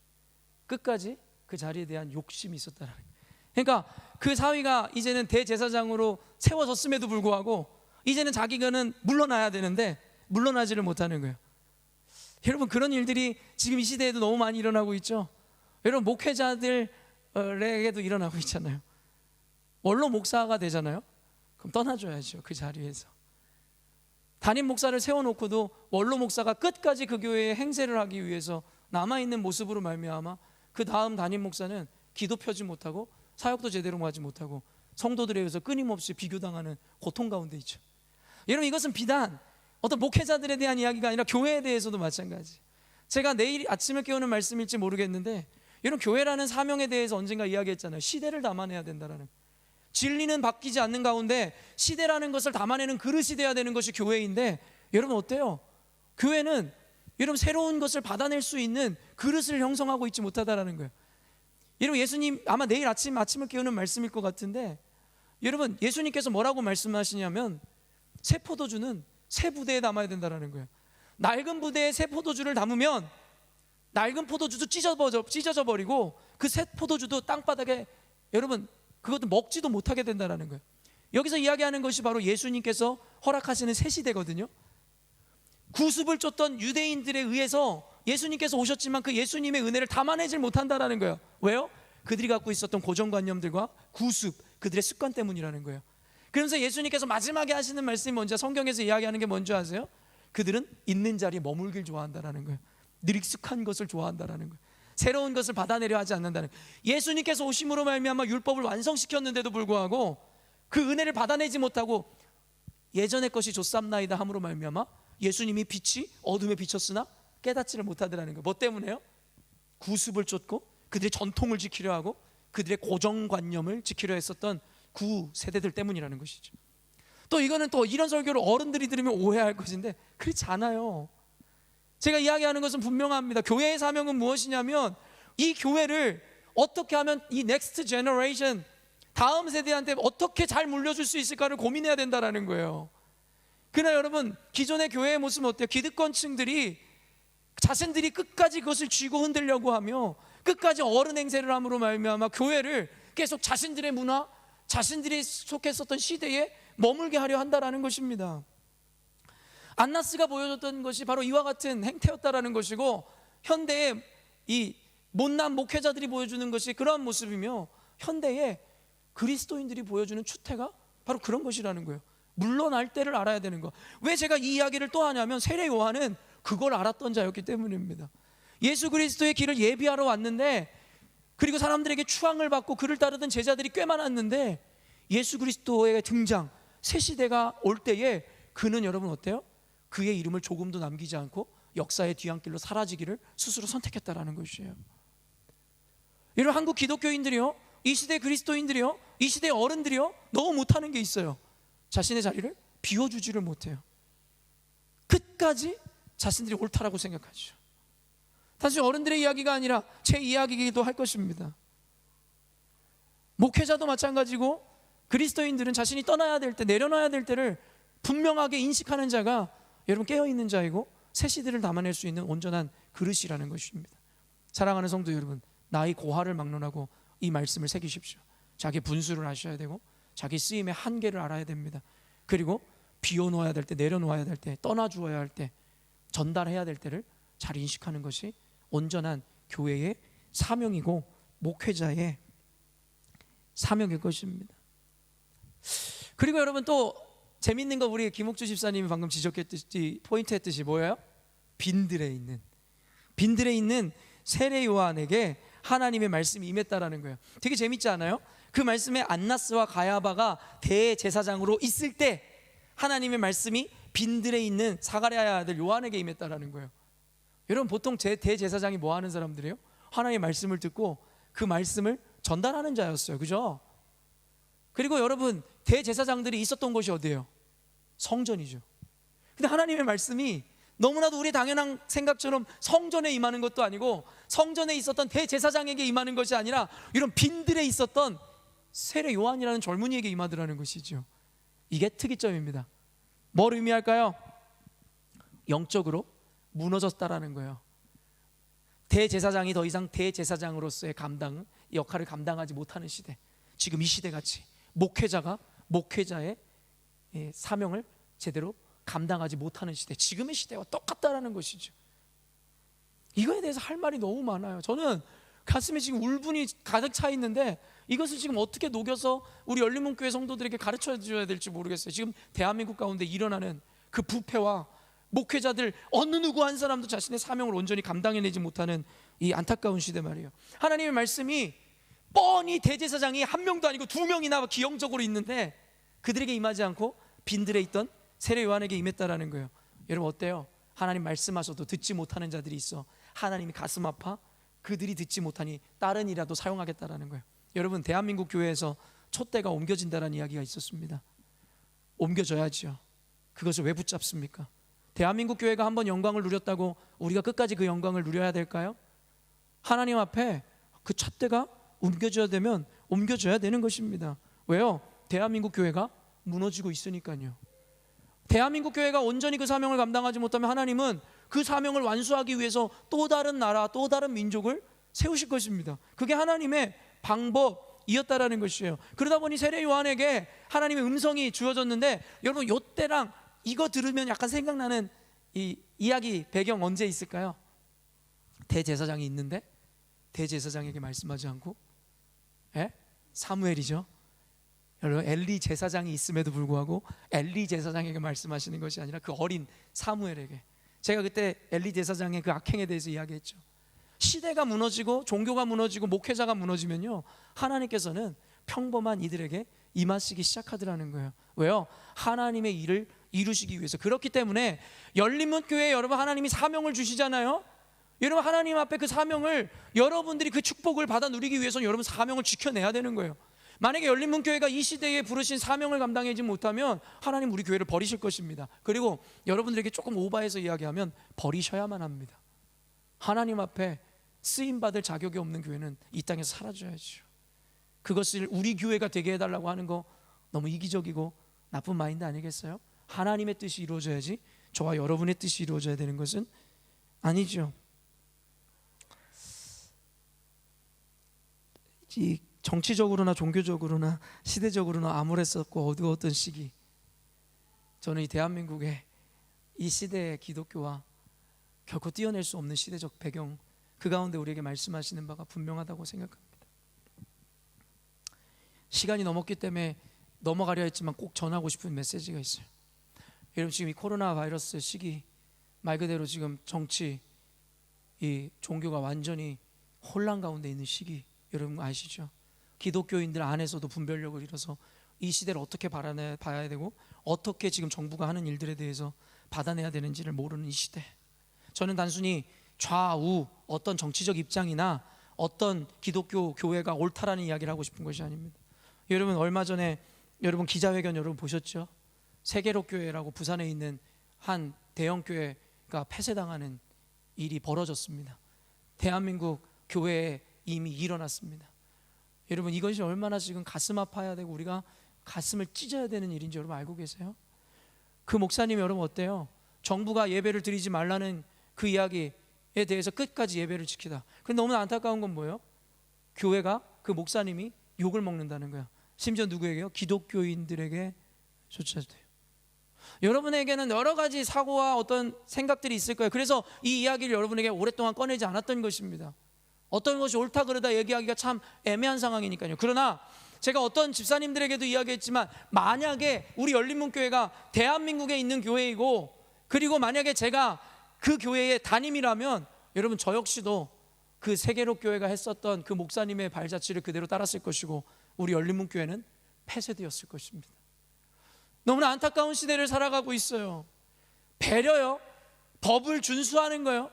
끝까지 그 자리에 대한 욕심이 있었다는 거예요. 그러니까 그 사위가 이제는 대제사장으로 세워졌음에도 불구하고 이제는 자기가는 물러나야 되는데 물러나지를 못하는 거예요. 여러분, 그런 일들이 지금 이 시대에도 너무 많이 일어나고 있죠. 여러분, 목회자들에게도 일어나고 있잖아요. 원로 목사가 되잖아요. 그럼 떠나줘야죠, 그 자리에서. 담임 목사를 세워놓고도 원로 목사가 끝까지 그 교회에 행세를 하기 위해서 남아있는 모습으로 말미암아 그 다음 담임 목사는 기도 펴지 못하고 사역도 제대로 하지 못하고 성도들에 의해서 끊임없이 비교당하는 고통 가운데 있죠. 여러분, 이것은 비단 어떤 목회자들에 대한 이야기가 아니라 교회에 대해서도 마찬가지. 제가 내일 아침을 깨우는 말씀일지 모르겠는데, 여러분, 교회라는 사명에 대해서 언젠가 이야기했잖아요. 시대를 담아내야 된다라는. 진리는 바뀌지 않는 가운데 시대라는 것을 담아내는 그릇이 돼야 되는 것이 교회인데, 여러분 어때요? 교회는 여러분 새로운 것을 받아낼 수 있는 그릇을 형성하고 있지 못하다라는 거예요. 여러분, 예수님 아마 내일 아침을 깨우는 말씀일 것 같은데, 여러분, 예수님께서 뭐라고 말씀하시냐면 새 포도주는 새 부대에 담아야 된다라는 거예요. 낡은 부대에 새 포도주를 담으면 낡은 포도주도 찢어져 버리고 그 새 포도주도 땅바닥에 여러분 그것도 먹지도 못하게 된다는 거예요. 여기서 이야기하는 것이 바로 예수님께서 허락하시는 새 시대거든요. 구습을 쫓던 유대인들에 의해서 예수님께서 오셨지만 그 예수님의 은혜를 담아내질 못한다는 거예요. 왜요? 그들이 갖고 있었던 고정관념들과 구습, 그들의 습관 때문이라는 거예요. 그러면서 예수님께서 마지막에 하시는 말씀이 뭔지, 성경에서 이야기하는 게 뭔지 아세요? 그들은 있는 자리에 머물길 좋아한다는 거예요. 늘 익숙한 것을 좋아한다는 거예요. 새로운 것을 받아내려 하지 않는다는 거예요. 예수님께서 오심으로 말미암아 율법을 완성시켰는데도 불구하고 그 은혜를 받아내지 못하고 예전의 것이 좋삼나이다 함으로 말미암아 예수님이 빛이 어둠에 비쳤으나 깨닫지를 못하더라는 거예요. 뭐 때문에요? 구습을 쫓고 그들의 전통을 지키려 하고 그들의 고정관념을 지키려 했었던 구 세대들 때문이라는 것이죠. 또 이거는 또 이런 설교를 어른들이 들으면 오해할 것인데 그렇지 않아요. 제가 이야기하는 것은 분명합니다. 교회의 사명은 무엇이냐면 이 교회를 어떻게 하면 이 넥스트 제너레이션, 다음 세대한테 어떻게 잘 물려줄 수 있을까를 고민해야 된다는 거예요. 그러나 여러분, 기존의 교회의 모습은 어때요? 기득권층들이 자신들이 끝까지 그것을 쥐고 흔들려고 하며 끝까지 어른 행세를 함으로 말미암아 교회를 계속 자신들의 문화, 자신들이 속했었던 시대에 머물게 하려 한다라는 것입니다. 안나스가 보여줬던 것이 바로 이와 같은 행태였다라는 것이고, 현대의 이 못난 목회자들이 보여주는 것이 그러한 모습이며, 현대의 그리스도인들이 보여주는 추태가 바로 그런 것이라는 거예요. 물러날 때를 알아야 되는 거. 왜 제가 이 이야기를 또 하냐면 세례 요한은 그걸 알았던 자였기 때문입니다. 예수 그리스도의 길을 예비하러 왔는데, 그리고 사람들에게 추앙을 받고 그를 따르던 제자들이 꽤 많았는데, 예수 그리스도의 등장, 새 시대가 올 때에 그는 여러분 어때요? 그의 이름을 조금도 남기지 않고 역사의 뒤안길로 사라지기를 스스로 선택했다라는 것이에요. 여러분, 한국 기독교인들이요, 이 시대 그리스도인들이요, 이 시대 어른들이요, 너무 못하는 게 있어요. 자신의 자리를 비워주지를 못해요. 끝까지 자신들이 옳다라고 생각하죠. 사실 어른들의 이야기가 아니라 제 이야기이기도 할 것입니다. 목회자도 마찬가지고 그리스도인들은 자신이 떠나야 될 때, 내려놔야 될 때를 분명하게 인식하는 자가 여러분 깨어있는 자이고 새 시대를 담아낼 수 있는 온전한 그릇이라는 것입니다. 사랑하는 성도 여러분, 나의 고하를 막론하고 이 말씀을 새기십시오. 자기 분수를 아셔야 되고 자기 쓰임의 한계를 알아야 됩니다. 그리고 비워놓아야 될 때, 내려놓아야 될 때, 떠나주어야 할 때, 전달해야 될 때를 잘 인식하는 것이 온전한 교회의 사명이고 목회자의 사명일 것입니다. 그리고 여러분 또 재밌는 거, 우리 김옥주 집사님이 방금 지적했듯이 포인트 했듯이 뭐예요? 빈들에 있는 세례 요한에게 하나님의 말씀이 임했다라는 거예요. 되게 재밌지 않아요? 그 말씀에 안나스와 가야바가 대제사장으로 있을 때 하나님의 말씀이 빈들에 있는 사가랴의 아들 요한에게 임했다라는 거예요. 여러분, 보통 대제사장이 뭐 하는 사람들이에요? 하나님의 말씀을 듣고 그 말씀을 전달하는 자였어요. 그죠? 그리고 여러분, 대제사장들이 있었던 곳이 어디예요? 성전이죠. 근데 하나님의 말씀이 너무나도 우리 당연한 생각처럼 성전에 임하는 것도 아니고 성전에 있었던 대제사장에게 임하는 것이 아니라 이런 빈들에 있었던 세례 요한이라는 젊은이에게 임하더라는 것이죠. 이게 특이점입니다. 뭘 의미할까요? 영적으로 무너졌다라는 거예요. 대제사장이 더 이상 대제사장으로서의 역할을 감당하지 못하는 시대, 지금 이 시대같이 목회자가 목회자의 사명을 제대로 감당하지 못하는 시대, 지금의 시대와 똑같다라는 것이죠. 이거에 대해서 할 말이 너무 많아요. 저는 가슴에 지금 울분이 가득 차 있는데 이것을 지금 어떻게 녹여서 우리 열린문교회 성도들에게 가르쳐 줘야 될지 모르겠어요. 지금 대한민국 가운데 일어나는 그 부패와 목회자들 어느 누구 한 사람도 자신의 사명을 온전히 감당해내지 못하는 이 안타까운 시대 말이에요. 하나님의 말씀이 뻔히 대제사장이 한 명도 아니고 두 명이나 기형적으로 있는데 그들에게 임하지 않고 빈들에 있던 세례 요한에게 임했다라는 거예요. 여러분, 어때요? 하나님 말씀하셔도 듣지 못하는 자들이 있어. 하나님이 가슴 아파 그들이 듣지 못하니 다른 이라도 사용하겠다라는 거예요. 여러분, 대한민국 교회에서 촛대가 옮겨진다는 이야기가 있었습니다. 옮겨져야죠. 그것을 왜 붙잡습니까? 대한민국 교회가 한번 영광을 누렸다고 우리가 끝까지 그 영광을 누려야 될까요? 하나님 앞에 그 촛대가 옮겨져야 되면 옮겨져야 되는 것입니다. 왜요? 대한민국 교회가 무너지고 있으니까요. 대한민국 교회가 온전히 그 사명을 감당하지 못하면 하나님은 그 사명을 완수하기 위해서 또 다른 나라, 또 다른 민족을 세우실 것입니다. 그게 하나님의 방법이었다라는 것이에요. 그러다 보니 세례 요한에게 하나님의 음성이 주어졌는데, 여러분, 요때랑 이거 들으면 약간 생각나는 이 이야기 배경 언제 있을까요? 대제사장이 있는데 대제사장에게 말씀하지 않고 사무엘이죠. 여러분, 엘리 제사장이 있음에도 불구하고 엘리 제사장에게 말씀하시는 것이 아니라 그 어린 사무엘에게. 제가 그때 엘리 제사장의 그 악행에 대해서 이야기했죠. 시대가 무너지고 종교가 무너지고 목회자가 무너지면요, 하나님께서는 평범한 이들에게 임하시기 시작하더라는 거예요. 왜요? 하나님의 일을 이루시기 위해서. 그렇기 때문에 열린문교회에 여러분, 하나님이 사명을 주시잖아요. 여러분, 하나님 앞에 그 사명을, 여러분들이 그 축복을 받아 누리기 위해서는 여러분 사명을 지켜내야 되는 거예요. 만약에 열린문교회가 이 시대에 부르신 사명을 감당하지 못하면 하나님 우리 교회를 버리실 것입니다. 그리고 여러분들에게 조금 오바해서 이야기하면 버리셔야만 합니다. 하나님 앞에 쓰임받을 자격이 없는 교회는 이 땅에서 사라져야죠. 그것을 우리 교회가 되게 해달라고 하는 거 너무 이기적이고 나쁜 마인드 아니겠어요? 하나님의 뜻이 이루어져야지 저와 여러분의 뜻이 이루어져야 되는 것은 아니죠. 이 정치적으로나 종교적으로나 시대적으로나 암울했었고 어두웠던 시기, 저는 이 대한민국의 이 시대의 기독교와 결코 떼어낼 수 없는 시대적 배경, 그 가운데 우리에게 말씀하시는 바가 분명하다고 생각합니다. 시간이 넘었기 때문에 넘어가려 했지만 꼭 전하고 싶은 메시지가 있어요. 여러분, 지금 이 코로나 바이러스 시기, 말 그대로 지금 정치, 이 종교가 완전히 혼란 가운데 있는 시기, 여러분 아시죠? 기독교인들 안에서도 분별력을 잃어서 이 시대를 어떻게 봐야 되고 어떻게 지금 정부가 하는 일들에 대해서 받아내야 되는지를 모르는 이 시대, 저는 단순히 좌우 어떤 정치적 입장이나 어떤 기독교 교회가 옳다라는 이야기를 하고 싶은 것이 아닙니다. 여러분, 얼마 전에 여러분 기자회견 여러분 보셨죠? 세계로교회라고 부산에 있는 한 대형교회가 폐쇄당하는 일이 벌어졌습니다. 대한민국 교회에 이미 일어났습니다. 여러분, 이것이 얼마나 지금 가슴 아파야 되고 우리가 가슴을 찢어야 되는 일인지 여러분 알고 계세요? 그 목사님 여러분 어때요? 정부가 예배를 드리지 말라는 그 이야기에 대해서 끝까지 예배를 지키다. 그런데 너무나 안타까운 건 뭐예요? 교회가, 그 목사님이 욕을 먹는다는 거야. 심지어 누구에게요? 기독교인들에게 조차도 돼요. 여러분에게는 여러 가지 사고와 어떤 생각들이 있을 거예요. 그래서 이 이야기를 여러분에게 오랫동안 꺼내지 않았던 것입니다. 어떤 것이 옳다 그르다 얘기하기가 참 애매한 상황이니까요. 그러나 제가 어떤 집사님들에게도 이야기했지만, 만약에 우리 열린문교회가 대한민국에 있는 교회이고, 그리고 만약에 제가 그 교회의 담임이라면 여러분, 저 역시도 그 세계로교회가 했었던 그 목사님의 발자취를 그대로 따랐을 것이고 우리 열린문교회는 폐쇄되었을 것입니다. 너무나 안타까운 시대를 살아가고 있어요. 배려요, 법을 준수하는 거요.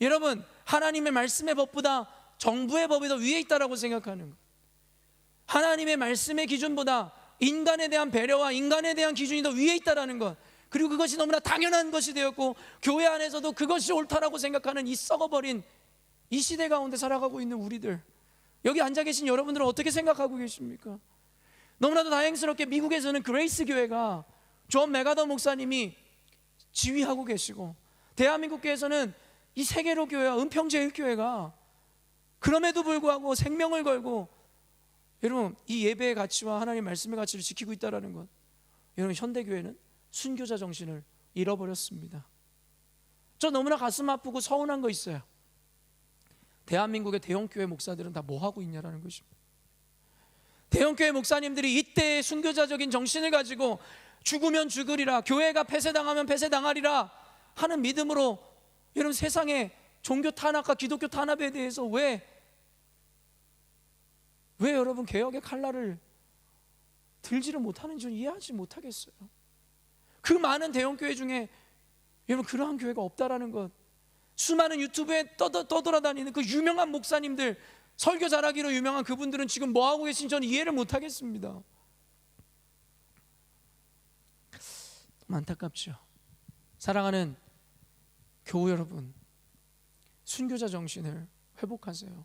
여러분, 하나님의 말씀의 법보다 정부의 법이 더 위에 있다라고 생각하는 거. 하나님의 말씀의 기준보다 인간에 대한 배려와 인간에 대한 기준이 더 위에 있다라는 것, 그리고 그것이 너무나 당연한 것이 되었고 교회 안에서도 그것이 옳다라고 생각하는 이 썩어버린 이 시대 가운데 살아가고 있는 우리들, 여기 앉아 계신 여러분들은 어떻게 생각하고 계십니까? 너무나도 다행스럽게 미국에서는 그레이스 교회가 존 메가더 목사님이 지휘하고 계시고, 대한민국 교회에서는 이 세계로 교회와 은평제일교회가 그럼에도 불구하고 생명을 걸고 여러분 이 예배의 가치와 하나님의 말씀의 가치를 지키고 있다는 것, 여러분 현대교회는 순교자 정신을 잃어버렸습니다. 저 너무나 가슴 아프고 서운한 거 있어요. 대한민국의 대형교회 목사들은 다 뭐하고 있냐라는 것입니다. 대형교회 목사님들이 이때의 순교자적인 정신을 가지고 죽으면 죽으리라, 교회가 폐쇄당하면 폐쇄당하리라 하는 믿음으로 여러분 세상의 종교 탄압과 기독교 탄압에 대해서 왜 여러분 개혁의 칼날을 들지를 못하는지 이해하지 못하겠어요. 그 많은 대형교회 중에 여러분 그러한 교회가 없다라는 것, 수많은 유튜브에 떠돌아다니는 그 유명한 목사님들, 설교 잘하기로 유명한 그분들은 지금 뭐하고 계신지 저는 이해를 못하겠습니다. 너무 안타깝죠. 사랑하는 교우 여러분, 순교자 정신을 회복하세요.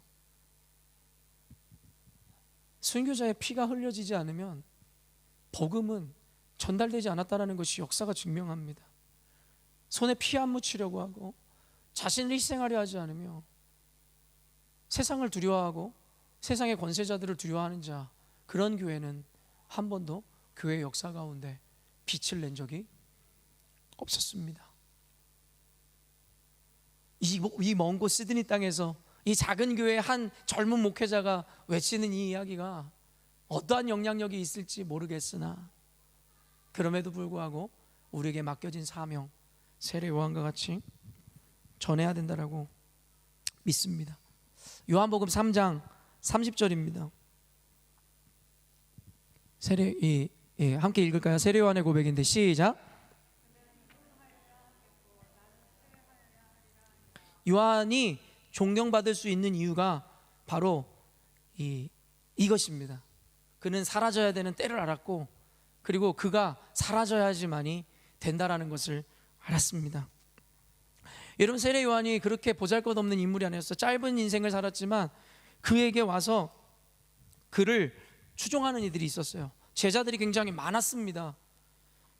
순교자의 피가 흘려지지 않으면 복음은 전달되지 않았다는 것이 역사가 증명합니다. 손에 피 안 묻히려고 하고 자신을 희생하려 하지 않으며 세상을 두려워하고 세상의 권세자들을 두려워하는 자, 그런 교회는 한 번도 교회 역사 가운데 빛을 낸 적이 없었습니다. 이 먼 곳 시드니 땅에서 이 작은 교회의 한 젊은 목회자가 외치는 이 이야기가 어떠한 영향력이 있을지 모르겠으나 그럼에도 불구하고 우리에게 맡겨진 사명, 세례 요한과 같이 전해야 된다라고 믿습니다. 요한복음 3장 30절입니다. 함께 읽을까요? 세례 요한의 고백인데 시작. 요한이 존경받을 수 있는 이유가 바로 이것입니다. 그는 사라져야 되는 때를 알았고, 그리고 그가 사라져야지만이 된다라는 것을 알았습니다. 여러분, 세례 요한이 그렇게 보잘것없는 인물이 아니었어요. 짧은 인생을 살았지만 그에게 와서 그를 추종하는 이들이 있었어요. 제자들이 굉장히 많았습니다.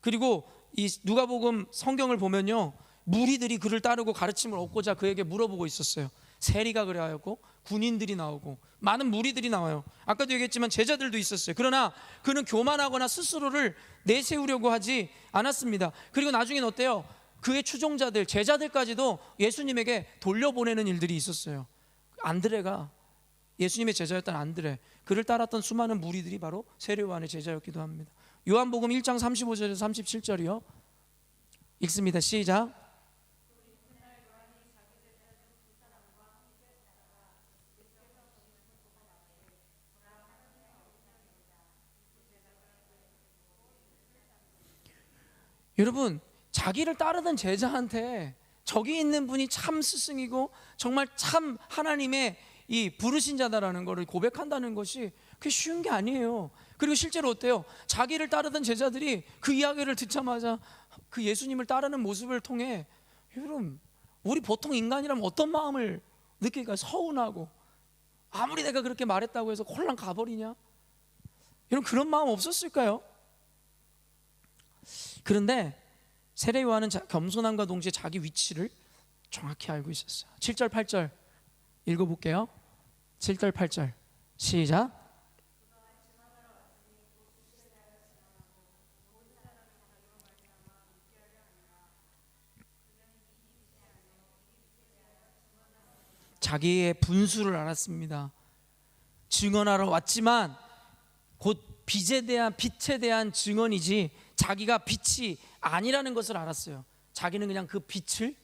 그리고 이 누가복음 성경을 보면요, 무리들이 그를 따르고 가르침을 얻고자 그에게 물어보고 있었어요. 세리가 그래 하였고 군인들이 나오고 많은 무리들이 나와요. 아까도 얘기했지만 제자들도 있었어요. 그러나 그는 교만하거나 스스로를 내세우려고 하지 않았습니다. 그리고 나중엔 어때요? 그의 추종자들, 제자들까지도 예수님에게 돌려보내는 일들이 있었어요. 안드레가 예수님의 제자였던 안드레, 그를 따랐던 수많은 무리들이 바로 세례 요한의 제자였기도 합니다. 요한복음 1장 35절에서 37절이요 읽습니다. 시작. 여러분, 자기를 따르던 제자한테 저기 있는 분이 참 스승이고 정말 참 하나님의 이 부르신 자다라는 것을 고백한다는 것이 그게 쉬운 게 아니에요. 그리고 실제로 어때요? 자기를 따르던 제자들이 그 이야기를 듣자마자 그 예수님을 따르는 모습을 통해, 여러분, 우리 보통 인간이라면 어떤 마음을 느낄까요? 서운하고, 아무리 내가 그렇게 말했다고 해서 홀랑 가버리냐? 여러분, 그런 마음 없었을까요? 그런데 세례 요한은 겸손함과 동시에 자기 위치를 정확히 알고 있었어요. 7절 8절 읽어볼게요. 7절 8절 시작. 자기의 분수를 알았습니다. 증언하러 왔지만 곧 빛에 대한 증언이지 자기가 빛이 아니라는 것을 알았어요. 자기는 그냥 그 빛을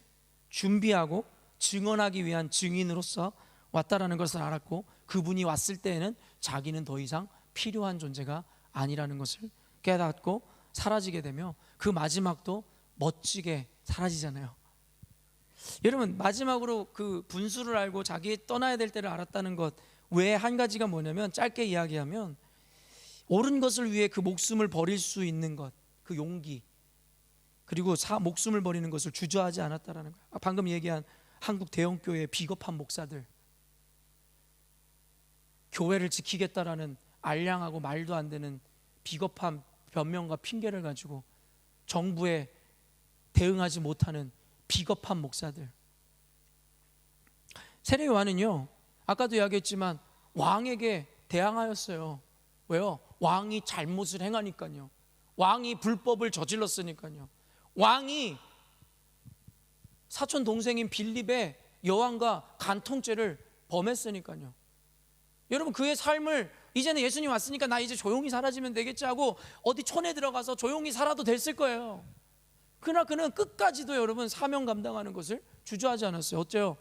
준비하고 증언하기 위한 증인으로서 왔다라는 것을 알았고, 그분이 왔을 때에는 자기는 더 이상 필요한 존재가 아니라는 것을 깨닫고 사라지게 되며 그 마지막도 멋지게 사라지잖아요. 여러분, 마지막으로 그 분수를 알고 자기 떠나야 될 때를 알았다는 것 외에 한 가지가 뭐냐면, 짧게 이야기하면 옳은 것을 위해 그 목숨을 버릴 수 있는 것, 그 용기, 그리고 목숨을 버리는 것을 주저하지 않았다라는 거예요. 방금 얘기한 한국 대형교회의 비겁한 목사들, 교회를 지키겠다라는 알량하고 말도 안 되는 비겁한 변명과 핑계를 가지고 정부에 대응하지 못하는 비겁한 목사들. 세례 요한은요, 아까도 이야기했지만 왕에게 대항하였어요. 왜요? 왕이 잘못을 행하니까요. 왕이 불법을 저질렀으니까요. 왕이 사촌 동생인 빌립의 여왕과 간통죄를 범했으니까요. 여러분, 그의 삶을 이제는 예수님 왔으니까 나 이제 조용히 사라지면 되겠지 하고 어디 촌에 들어가서 조용히 살아도 됐을 거예요. 그러나 그는 끝까지도 여러분 사명 감당하는 것을 주저하지 않았어요. 어째요?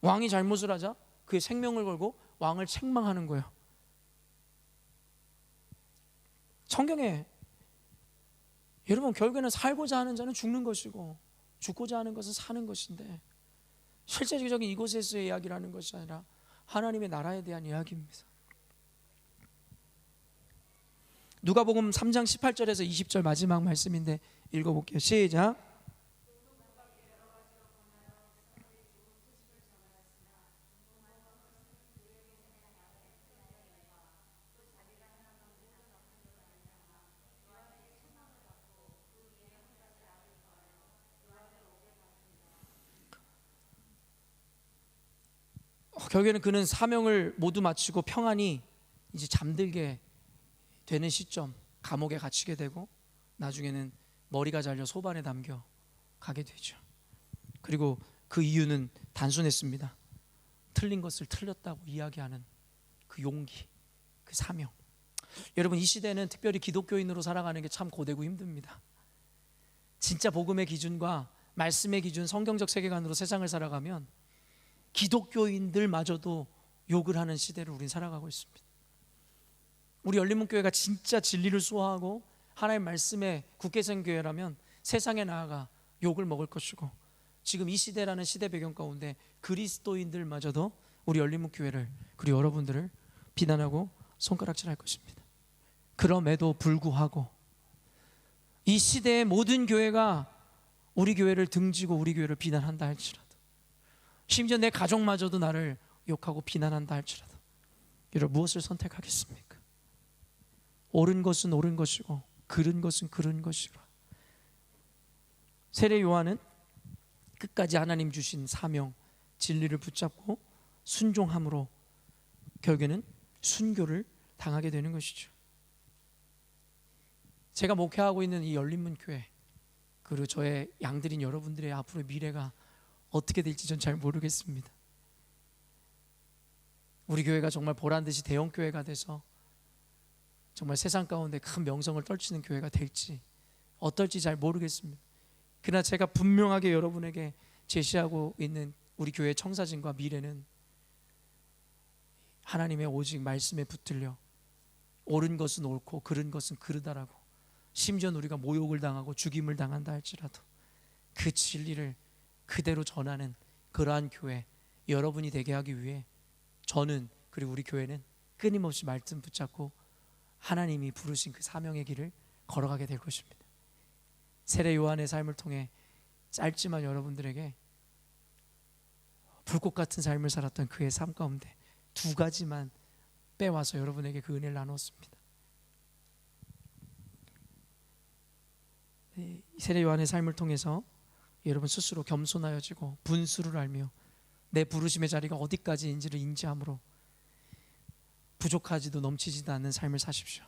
왕이 잘못을 하자 그의 생명을 걸고 왕을 책망하는 거예요. 성경에 여러분, 결국에는 살고자 하는 자는 죽는 것이고 죽고자 하는 것은 사는 것인데, 실제적인 이곳에서의 이야기라는 것이 아니라 하나님의 나라에 대한 이야기입니다. 누가복음 3장 18절에서 20절 마지막 말씀인데 읽어볼게요. 시작. 결국에는 그는 사명을 모두 마치고 평안히 이제 잠들게 되는 시점, 감옥에 갇히게 되고 나중에는 머리가 잘려 소반에 담겨 가게 되죠. 그리고 그 이유는 단순했습니다. 틀린 것을 틀렸다고 이야기하는 그 용기, 그 사명. 여러분, 이 시대는 특별히 기독교인으로 살아가는 게 참 고되고 힘듭니다. 진짜 복음의 기준과 말씀의 기준, 성경적 세계관으로 세상을 살아가면 기독교인들마저도 욕을 하는 시대를 우린 살아가고 있습니다. 우리 열린문교회가 진짜 진리를 수호하고 하나님의 말씀에 굳게 선 교회라면 세상에 나아가 욕을 먹을 것이고, 지금 이 시대라는 시대 배경 가운데 그리스도인들마저도 우리 열린문교회를, 그리고 여러분들을 비난하고 손가락질할 것입니다. 그럼에도 불구하고 이 시대의 모든 교회가 우리 교회를 등지고 우리 교회를 비난한다 할지라도, 심지어 내 가족마저도 나를 욕하고 비난한다 할지라도, 여러분 무엇을 선택하겠습니까? 옳은 것은 옳은 것이고 그른 것은 그른 것이라. 세례 요한은 끝까지 하나님 주신 사명, 진리를 붙잡고 순종함으로 결국에는 순교를 당하게 되는 것이죠. 제가 목회하고 있는 이 열린문교회, 그리고 저의 양들인 여러분들의 앞으로의 미래가 어떻게 될지 전 잘 모르겠습니다. 우리 교회가 정말 보란듯이 대형 교회가 돼서 정말 세상 가운데 큰 명성을 떨치는 교회가 될지 어떨지 잘 모르겠습니다. 그러나 제가 분명하게 여러분에게 제시하고 있는 우리 교회의 청사진과 미래는 하나님의 오직 말씀에 붙들려 옳은 것은 옳고 그른 것은 그르다라고, 심지어 우리가 모욕을 당하고 죽임을 당한다 할지라도 그 진리를 그대로 전하는 그러한 교회 여러분이 되게 하기 위해 저는, 그리고 우리 교회는 끊임없이 말씀 붙잡고 하나님이 부르신 그 사명의 길을 걸어가게 될 것입니다. 세례 요한의 삶을 통해 짧지만 여러분들에게 불꽃 같은 삶을 살았던 그의 삶 가운데 두 가지만 빼와서 여러분에게 그 은혜를 나눴습니다. 세례 요한의 삶을 통해서 여러분 스스로 겸손하여지고 분수를 알며 내 부르심의 자리가 어디까지인지를 인지함으로 부족하지도 넘치지도 않는 삶을 사십시오.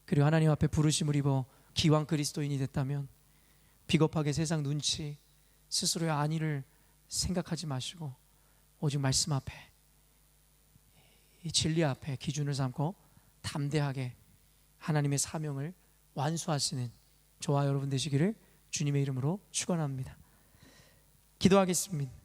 그리고 하나님 앞에 부르심을 입어 기왕 그리스도인이 됐다면 비겁하게 세상 눈치, 스스로의 안위를 생각하지 마시고 오직 말씀 앞에, 이 진리 앞에 기준을 삼고 담대하게 하나님의 사명을 완수하시는 저와 여러분 되시기를 주님의 이름으로 축원합니다. 기도하겠습니다.